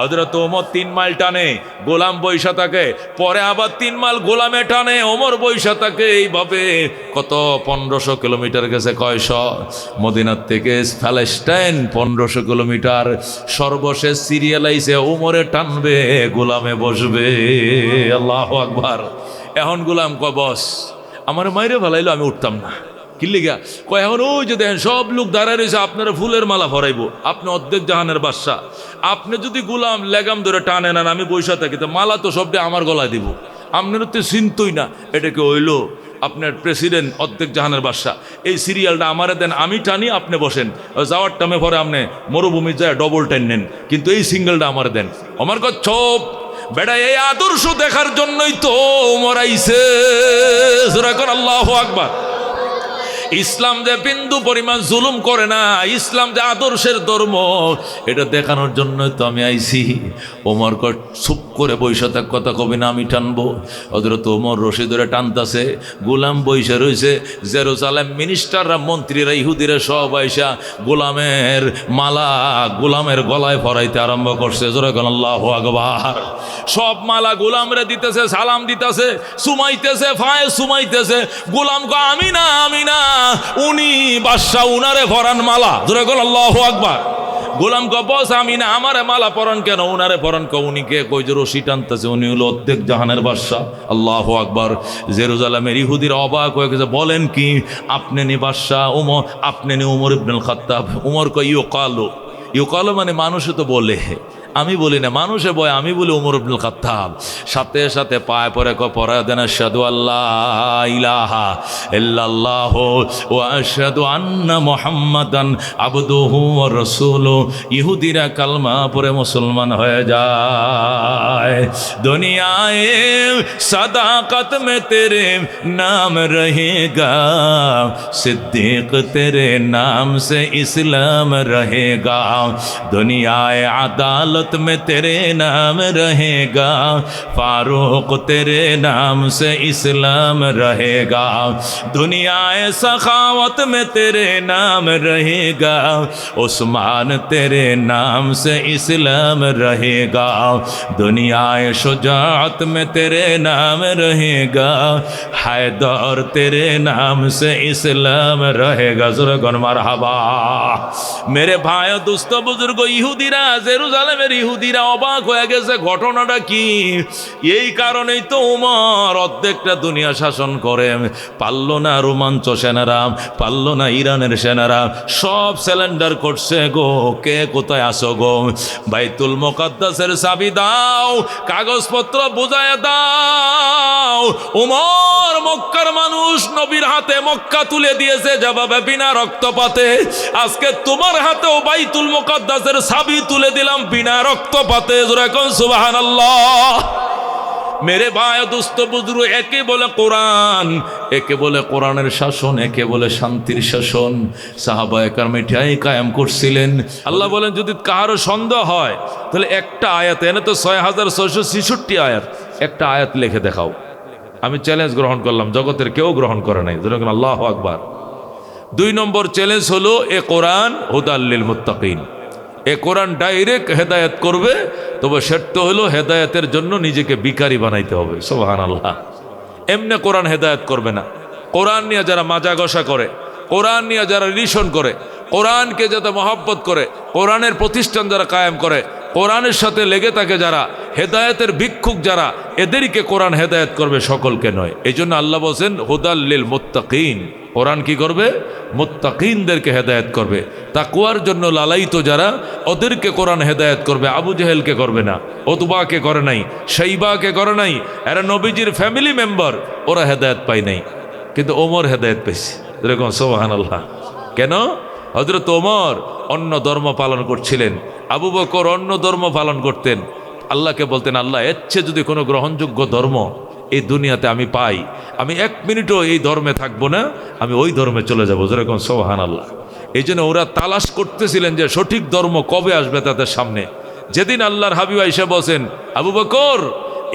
হযরত ওমর 3 মাইল টানে, গোলাম বৈশা থাকে, পরে আবার 3 মাইল গোলামে টানে, ওমর বৈশা থাকে। এইভাবে কত 1500 কিলোমিটার গেছে। কয়শ? মদিনার থেকে প্যালেস্টাইন 1500 কিলোমিটার। সর্বশেষ সিরিয়াল আইছে, ওমরে টানবে, গোলামে বসবে। আল্লাহু আকবার। এখন গোলাম কয় বস আমার মাইরে ভালাইলো, আমি উঠতাম না। কিল্লিগা? কয় এখন ওই যে দেখেন সব লোক দাঁড়ায় রয়েছে, আপনারা ফুলের মালা ভরাইবো, আপনি অর্ধেক জাহানের বাদশা, আপনি যদি গোলাম লেগাম ধরে টানে নেন, আমি বৈশা থাকি, তো মালা তো সবটা আমার গলায় দিব, আপনার তো চিন্তই না। এটাকে হইলো আপনার প্রেসিডেন্ট, অর্ধেক জাহানের বাদশা, এই সিরিয়ালটা আমারে দেন, আমি টানি, আপনি বসেন, যাওয়ার টাইমে পরে আপনি মরুভূমি যায় ডবল টাইম নেন, কিন্তু এই সিঙ্গেলটা আমারে দেন। আমার কথা চোপ বেটা, এই আদর্শ দেখার জন্যই তো মরাইছে। সূরা কোন আল্লাহু আকবার। ইসলাম যে বিন্দু পরিমাণ জুলুম করে না, ইসলাম যে আদর্শের ধর্ম, এটা দেখানোর জন্য তো আমি আইছি। ওমর চুপ করে বৈশা থাক, কথা কবি না, আমি টানবো। হযরত ওমর রশি ধরে টানতাছে, গোলাম বৈশা রয়েছে। জেরুজালেম মিনিস্টাররা, মন্ত্রীরা, ইহুদিরা সব আইসা গোলামের মালা গোলামের গলায় পরাইতে আরম্ভ করছে। জোরে কোন আল্লাহু আকবার। সব মালা গোলামরে দিতেছে, সালাম দিতেছে, সুমাইতেছে, ফায়ে সুমাইতেছে। গোলাম কো আমি না, আমি না, উনি বাদশা, উনারে পরান মালা। জোরে বল আল্লাহু আকবার। গোলাম কো বস আমি না, আমারে মালা পরান কেন? উনারে পরান। কো উনি কে? কই যে রশি টানতেছে, উনি হলো অর্ধেক জাহানের বাদশা। আল্লাহু আকবার। জেরুজালেমের ইহুদিরা অবাক হয়ে গেছে, বলেন কি আপনি নি বাদশা ওমর, আপনি নি ওমর ইবনুল খাত্তাব? ওমর কো ইউকালো মানে মানুষে তো বলে, আমি বলি না, মানুষে বয়, আমি বলি ওমর ইবনুল খাত্তাব। সাথে সাথে পায়ে পরে পড়া দেন, আশহাদু আল্লাহ ইলাহা ইল্লাল্লাহ ওয়া আশহাদু আন্না মুহাম্মাদান আবদুহু ওয়া রাসূলুহু। ইহুদিরা কালমা পড়ে মুসলমান হয়ে যায়। দুনিয়ায়ে সাদাকত মে তেরে নাম রহেগা, সিদ্দিক তেরে নাম সে ইসলাম রহেগা। দুনিয়ায়ে আদালত हालत में तेरे नाम रहेगा, फारूक तेरे नाम से इस्लाम रहेगा, दुनियाए सखावत में तेरे नाम रहेगा, उस्मान तेरे नाम से इस्लाम रहेगा, दुनियाए शुजाअत में तेरे नाम रहेगा, हैदर तेरे नाम से इस्लाम रहेगा। ज़ुरगन मरहबा। मेरे भाई दोस्त बुजुर्ग, ইহুদিরা, জেরুজালেমের ইহুদিরা অবাক হয়ে গেছে, ঘটনাটা কি? এই কারণেই তো উমর অর্ধেকটা দুনিয়া শাসন করে। পারল না রোমাঞ্চ সেনারা, পারল না ইরানের সেনারা, সব স্যালেন্ডার করছে গো। কে কোথায় আসো গো? বাইতুল মুকাদ্দাসের চাবি দাও, কাগজপত্র বুঝায় দাও। উমর মক্কার মানুষ নবীর হাতে মক্কা তুলে দিয়েছে জবাবে বিনা রক্তপাতে। আজকে তোমার হাতেও বাইতুল মুকাদ্দাসের চাবি তুলে দিলাম বিনা রক্তপাতে। জোরে কোন সুবহানাল্লাহ। মেরে ভাই দোস্ত বুজুর্গ, একে বলে কোরআন, একে বলে কোরআনের শাসন, একে বলে শান্তির শাসন। সাহাবায়ে কেরাম এটাই কায়েম করছিলেন। আল্লাহ বলেন, যদি কারো সন্দেহ হয় তাহলে একটা আয়াত, এনে তো 6666 আয়াত, একটা আয়াত লিখে দেখাও। আমি চ্যালেঞ্জ গ্রহণ করলাম, জগতের কেউ গ্রহণ করে নাই। যেরকম আল্লাহু আকবার। 2 নম্বর চ্যালেঞ্জ হলো, এ কোরআন হুদাল লিল মুত্তাকিন। এ কোরআন ডাইরেক্ট হেদায়েত করবে, তবে শর্ত হলো হেদায়েতের জন্য নিজেকে ভিখারি বানাইতে হবে। সুবহানাল্লাহ। এমনি কোরআন হেদায়েত করবে না। কোরআন নিয়ে যারা মাজা ঘষা করে, কোরআন নিয়ে যারা রিলেশন করে, কোরআনকে যাতে মহব্বত করে, কোরআনের প্রতিষ্ঠান যারা কায়েম করে, কোরআনের সাথে লেগে থাকে যারা, হেদায়েতের ভিক্ষুক যারা, এদেরকে কোরআন হেদায়েত করবে, সকলকে নয়। এই জন্য আল্লাহ বলছেন হুদাল লিল মুত্তাকিন। কোরআন কি করবে? মুত্তাকিনদেরকে হেদায়েত করবে। তাকওয়ার জন্য লালায়িত যারা, ওদেরকে কোরআন হেদায়েত করবে। আবু জেহেলকে করবে না, উতবাকে করে নাই, শাইবাকে করে নাই। এরা নবীজির ফ্যামিলি মেম্বার, ওরা হেদায়েত পায় নাই, কিন্তু ওমর হেদায়েত পেয়েছে। এরকম সুবহানাল্লাহ। কেন? হযরত ওমর অন্য ধর্ম পালন করছিলেন, আবু বকর অন্য ধর্ম পালন করতেন। আল্লাহকে বলতেন, আল্লাহ এর চেয়ে যদি কোনো গ্রহণযোগ্য ধর্ম এই দুনিয়াতে আমি পাই, আমি 1 মিনিটও এই ধর্মে থাকবো না, আমি ওই ধর্মে চলে যাবো। যেরকম সুবহানাল্লাহ। এই জন্য ওরা তালাশ করতেছিলেন যে সঠিক ধর্ম কবে আসবে তাদের সামনে। যেদিন আল্লাহর হাবিব এসে বলছেন, আবু বকর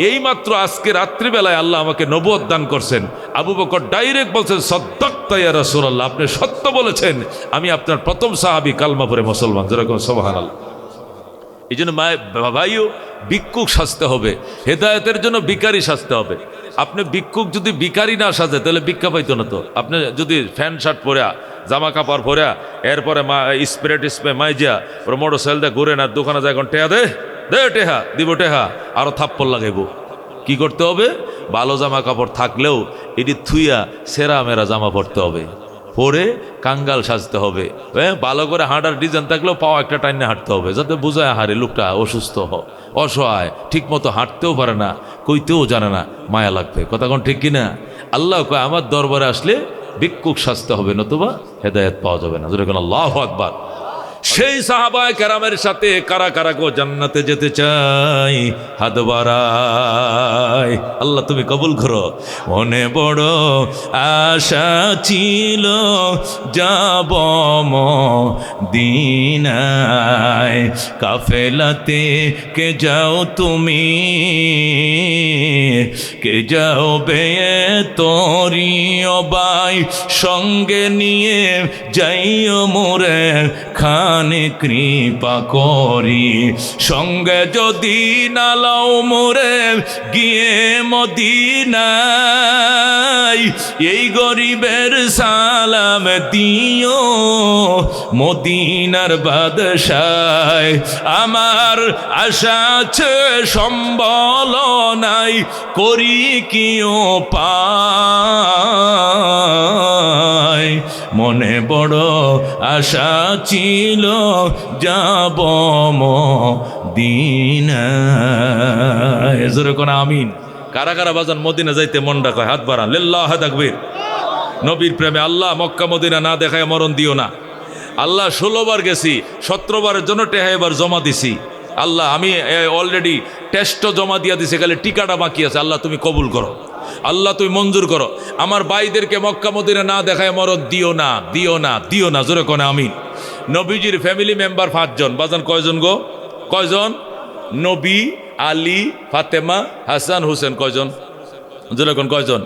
এইমাত্র আজকে রাত্রিবেলায় আল্লাহ আমাকে নবুয়ত দান করছেন, আবু বকর ডাইরেক্ট বলছেন, সাদ্দাকতা ইয়া রাসূলুল্লাহ, আপনি সত্য বলেছেন, আমি আপনার প্রথম সাহাবী, কালমা পড়ে মুসলমান। যেরকম সুবহানাল্লাহ। এই জন্য ভাইও ভিক্ষুক সাজতে হবে, হেদায়েতের জন্য ভিখারি সাজতে হবে। আপনি ভিক্ষুক যদি ভিখারি না সাজে তাহলে ভিক্ষা পাইতো না তো। আপনি যদি প্যান্ট শার্ট পরা, জামা কাপড় পরা, এরপরে স্প্রে টিস্প্রে মাইজা ওর মোটর সাইকেল দিয়ে ঘুরে না, দোকানে যায় এখন টেহা দে টেহা দিব, টেহা আরো থাপ্পড় লাগাইব। কি করতে হবে? ভালো জামা কাপড় থাকলেও এটি থুইয়া সেরা মেরা জামা পরতে হবে, পরে কাঙ্গাল সাজতে হবে। ভালো করে হাঁটার ডিজাইন থাকলেও পাওয়া একটা টাইনে হাঁটতে হবে, যাতে বোঝায় হারে লোকটা অসুস্থ, অসহায়, ঠিক মতো হাঁটতেও পারে না, কইতেও জানে না, মায়া লাগবে। কথা কোন ঠিক কিনা? আল্লাহ কয়, আমার দরবারে আসলে ভিক্ষুক সাজতে হবে, নতুবা হেদায়েত পাওয়া যাবে না। যেরকম আল্লাহু আকবার। সেই সাহাবায়ে কেরামের সাথে কারা কারা গো জান্নাতে যেতে চাই? হাত বাড়ায়। আল্লাহ তুমি কবুল করো। মনে বড় আশা ছিল যাব মদিনায়, কাফেলাতে কে যাও তুমি, কে যাও বে তোরি অবাই, সঙ্গে নিয়ে যাইও মোরে খানে কৃপা করি, সঙ্গে যদি নালাও মোরে গিয়ে মদিনায়, এই গরিবের সালাম দিও মদিনার বাদশায়। আমার আশা আছে সম্বল নাই, করি কি উপায়, মনে বড় আশা ছিল যাব মদিনায়। জোরে কোন আমিন। কারা কারা বাজান মদিনা যাইতে মন ডাকায়? হাত বাড়ান। লিল্লাহি তাকবীর। নবীর প্রেমে আল্লাহ মক্কা মদিনা না দেখায় মরণ দিও না। আল্লাহ 16 বার গেছি, 17 বারের জন্য টেহা এবার জমা দিছি। আল্লাহ আমি অলরেডি টেস্টও জমা দিয়ে দিছি, খালি টিকাটা বাকি আছে। আল্লাহ তুমি কবুল করো, আল্লাহ তুমি মঞ্জুর করো। আমার ভাইদেরকে মক্কা মদিনা না দেখায় মরণ দিও না, দিও না, দিও না। জোরে কোন আমিন। নবীজির ফ্যামিলি মেম্বার 5 জন। বাজান কয়জন গো? কয়জন? নবী, আলী, ফাতেমা, হাসান, হুসেন। কয়জন? যেরকম কয়জন?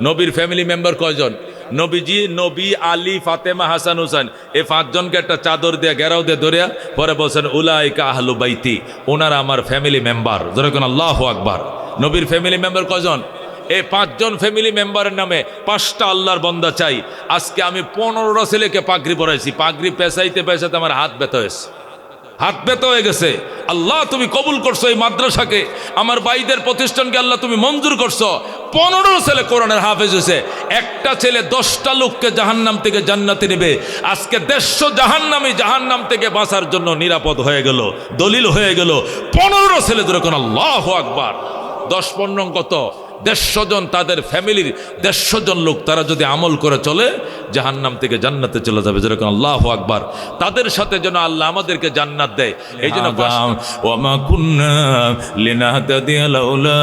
নবীর ফ্যামিলি মেম্বার কয়জন? নবীজি, নবী, আলী, ফাতেমা, হাসান, হুসেন, এই 5 জনকে একটা চাদর দিয়ে ঘেরাও দিয়ে ধরিয়া পরে বলছেন উলাইকা আহলু বাইতি, ওনারা আমার ফ্যামিলি মেম্বার। যেরকম আল্লাহু আকবার। নবীর ফ্যামিলি মেম্বার কয়জন? এই 5 জন ফ্যামিলি মেম্বারের নামে 5টা আল্লাহর বান্দা চাই। আজকে আমি 15টা ছেলেকে পাগড়ি পরাইছি, পাগড়ি পেঁচাইতে পেঁচাইতে আমার হাত ব্যথা হয়েছে, হাত ব্যথা হয়ে গেছে। আল্লাহ তুমি কবুল করছো এই মাদ্রাসাকে, আমার ভাইদের প্রতিষ্ঠানকে আল্লাহ তুমি মঞ্জুর করছো। 15 ছেলে কোরআনের হাফেজ হয়েছে। একটা ছেলে 10টা লোককে জাহান্নাম থেকে জান্নাতে নেবে। আজকে 150 জাহান্নামী জাহান্নাম থেকে বাঁচার জন্য নিরাপদ হয়ে গেল, দলিল হয়ে গেল। 15 ছেলে যেরকম আল্লাহু আকবার। 10-15 কত? 150 জন, তাদের ফ্যামিলির 150 জন লোক, তারা যদি আমল করে চলে জাহান্নাম থেকে জান্নাতে চলে যাবে। যেরকম আল্লাহু আকবার। তাদের সাথে যেন আল্লাহ আমাদেরকে জান্নাত দেয়। এই জন্য ওয়ামা কুন্না লিনাহতাদিয়া লাউলা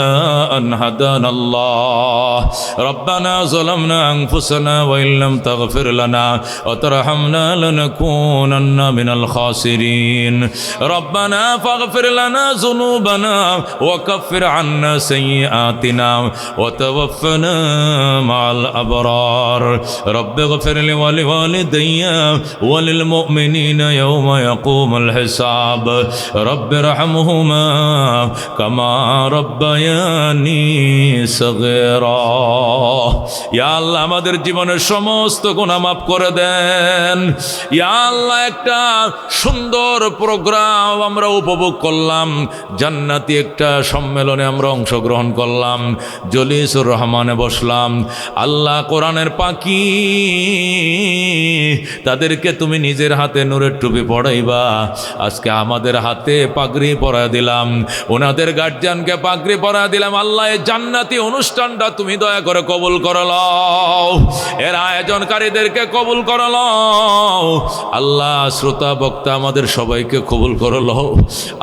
আন হাদানাল্লাহ রব্বানা যালামনা আনফুসানা ওয়া ইল্লাম তাগফির লানা ওয়া তারহামনা লানাকুনান্না মিনাল খাসিরিন রব্বানা ফাগফির লানা যুনুবানা ওয়া কাফির আন্না সাইয়্যাতিনা وتوفنا مع الأبرار رب اغفر لي ولوالدي وللمؤمنين يوم يقوم الحساب رب ارحمهما كما ربياني صغيرا يا الله আমাদের জীবনের সমস্ত গুনাহ মাফ করে দেন। ইয়া আল্লাহ, একটা সুন্দর প্রোগ্রাম আমরা উপভোগ করলাম, জান্নাতি একটা সম্মেলনে আমরা অংশগ্রহণ করলাম, জলিসুর রহমানে বসলাম। আল্লাহ, কোরআনের পাখি তাদেরকে তুমি নিজের হাতে নূরের টুপি পড়াইবা। আজকে আমাদের হাতে পাগড়ি পরা দিলাম, ওনাদের গার্জিয়ানকে পাগড়ি পরা দিলাম। আল্লাহ, এই জান্নাতি অনুষ্ঠানটা তুমি দয়া করে কবুল করে লও, এর আয়োজনকারীদেরকে কবুল করে লও। আল্লাহ, শ্রোতা বক্তা আমাদের সবাইকে কবুল করে লও।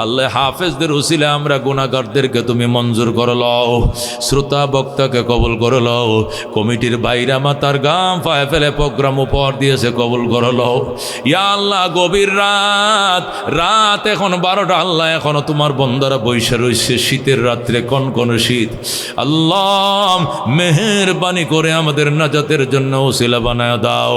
আল্লাহ, হাফেজদের উসিলে আমরা গুনাহগারদেরকে তুমি মঞ্জুর করে লও। শ্রোতা বক্তাকে কবুল করে লও। কমিটির বাইরা মাতার গাম পায়ে ফেলে প্রোগ্রাম উপহার দিয়েছে, কবুল করে লও। ইয়া আল্লাহ, গভীর রাত এখন 12টা। আল্লাহ, এখনো তোমার বন্দারা বৈশা রয়েছে, শীতের রাত্রে কনকন শীত। আল্লাহ, মেহেরবানি করে আমাদের নাজাতের জন্য ওসিলা বানায় দাও।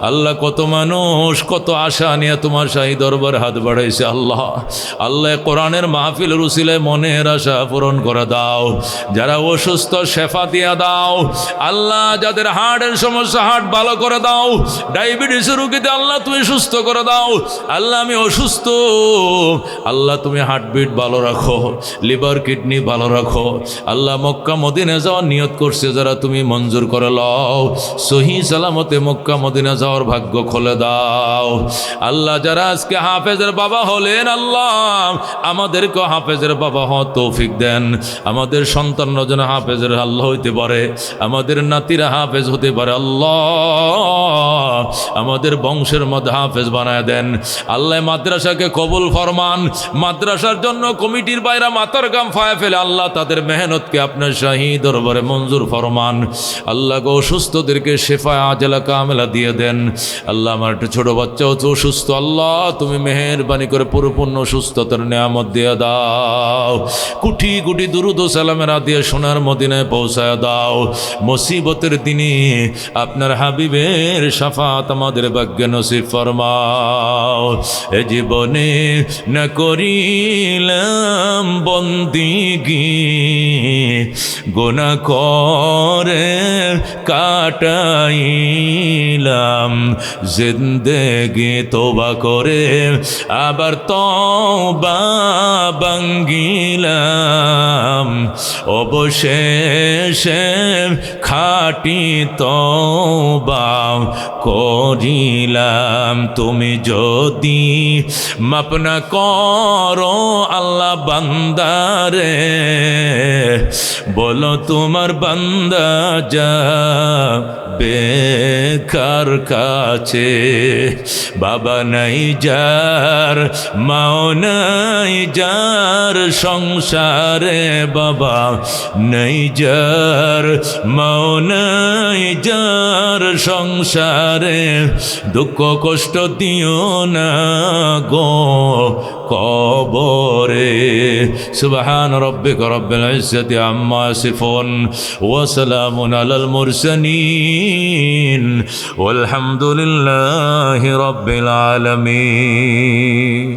আল্লাহ, কত মানুষ কত আশা নিয়ে তোমার শাহী দরবারে হাত বাড়াইছে। আল্লাহ, কোরআনের মাহফিলের উসিলায় মনের আশা পূরণ করে দাও। যারা অসুস্থ শেফা দিয়া দাও। আল্লাহ, যাদের হার্টের সমস্যা হার্ট ভালো করে দাও। ডায়াবেটিস রোগীতে আল্লাহ তুমি সুস্থ করে দাও। আল্লাহ, আমি অসুস্থ, আল্লাহ তুমি হার্টবিট ভালো রাখো, লিভার কিডনি ভালো রাখো। আল্লাহ, মক্কা মদিনা যাওয়ার নিয়ত করছে যারা, তুমি মঞ্জুর করে লও। সহি সালামতে মক্কা মদিনা যাওয়ার ভাগ্য খুলে দাও। আল্লাহ, যারা আজকে হাফেজের বাবা হলেন, আল্লাহ আমাদেরকে হাফেজের বাবা হওয়ার তৌফিক দেন। আমাদের সন্তানরা যেন হাফেজের আল্লাহ হইতে পারে, আমাদের নাতিরা হাফেজ হতে পারে। আল্লাহ, আমাদের বংশের মধ্যে হাফেজ বানায় দেন। আল্লাহ, মাদ্রাসাকে কবুল ফরমান। মাদ্রাসার জন্য কমিটির বাইরা মাথার গাম ফায়া ফেলে আল্লাহ তাদের মেহনতকে আপনার শাহী দরবারে মঞ্জুর ফরমান। আল্লাহ গো, অসুস্থদেরকে শেফা আজলা কামেলা দিয়ে দেন। আল্লাহ, আমার একটা ছোট বাচ্চাও তো অসুস্থ, আল্লাহ তুমি মেহেরবানি করে পরিপূর্ণ সুস্থতার নিয়ামত দিয়ে দাও। কুটি কুটি দুরুদ ও সালামেরা দিয়ে সোনার মদিনায় পৌঁছায় দাও। মুসিবতের দিনে আপনার হাবিবের শাফাত আমাদের ভাগ্যে নসিব ফরমাও। এ জীবনে না করিলাম বন্দিগি, গুনাহ করে কাটাইলাম জিন্দেগি, তোবা করে আবার তওবা ভাঙ্গিলাম। অবশেষে খাঁটি তওবা করিলাম। তুমি যদি মাপ না করো আল্লাহ বান্দারে, বলো তোমার বান্দা যাবে কার কাছে। বাবা নাই যার, মাও নাই যার সংসারে, বাবা নাই যার, মাও নাই যার সংসারে। দুঃখ কষ্ট দিও না গো কবরে। সুবহান রাব্বিকা রাব্বিল ইজ্জাতি আম্মা ইয়াসিফুন ওয়া সালামুন আলাল মুরসালিন ওয়ালহামদুলিল্লাহি রাব্বিল আলামিন।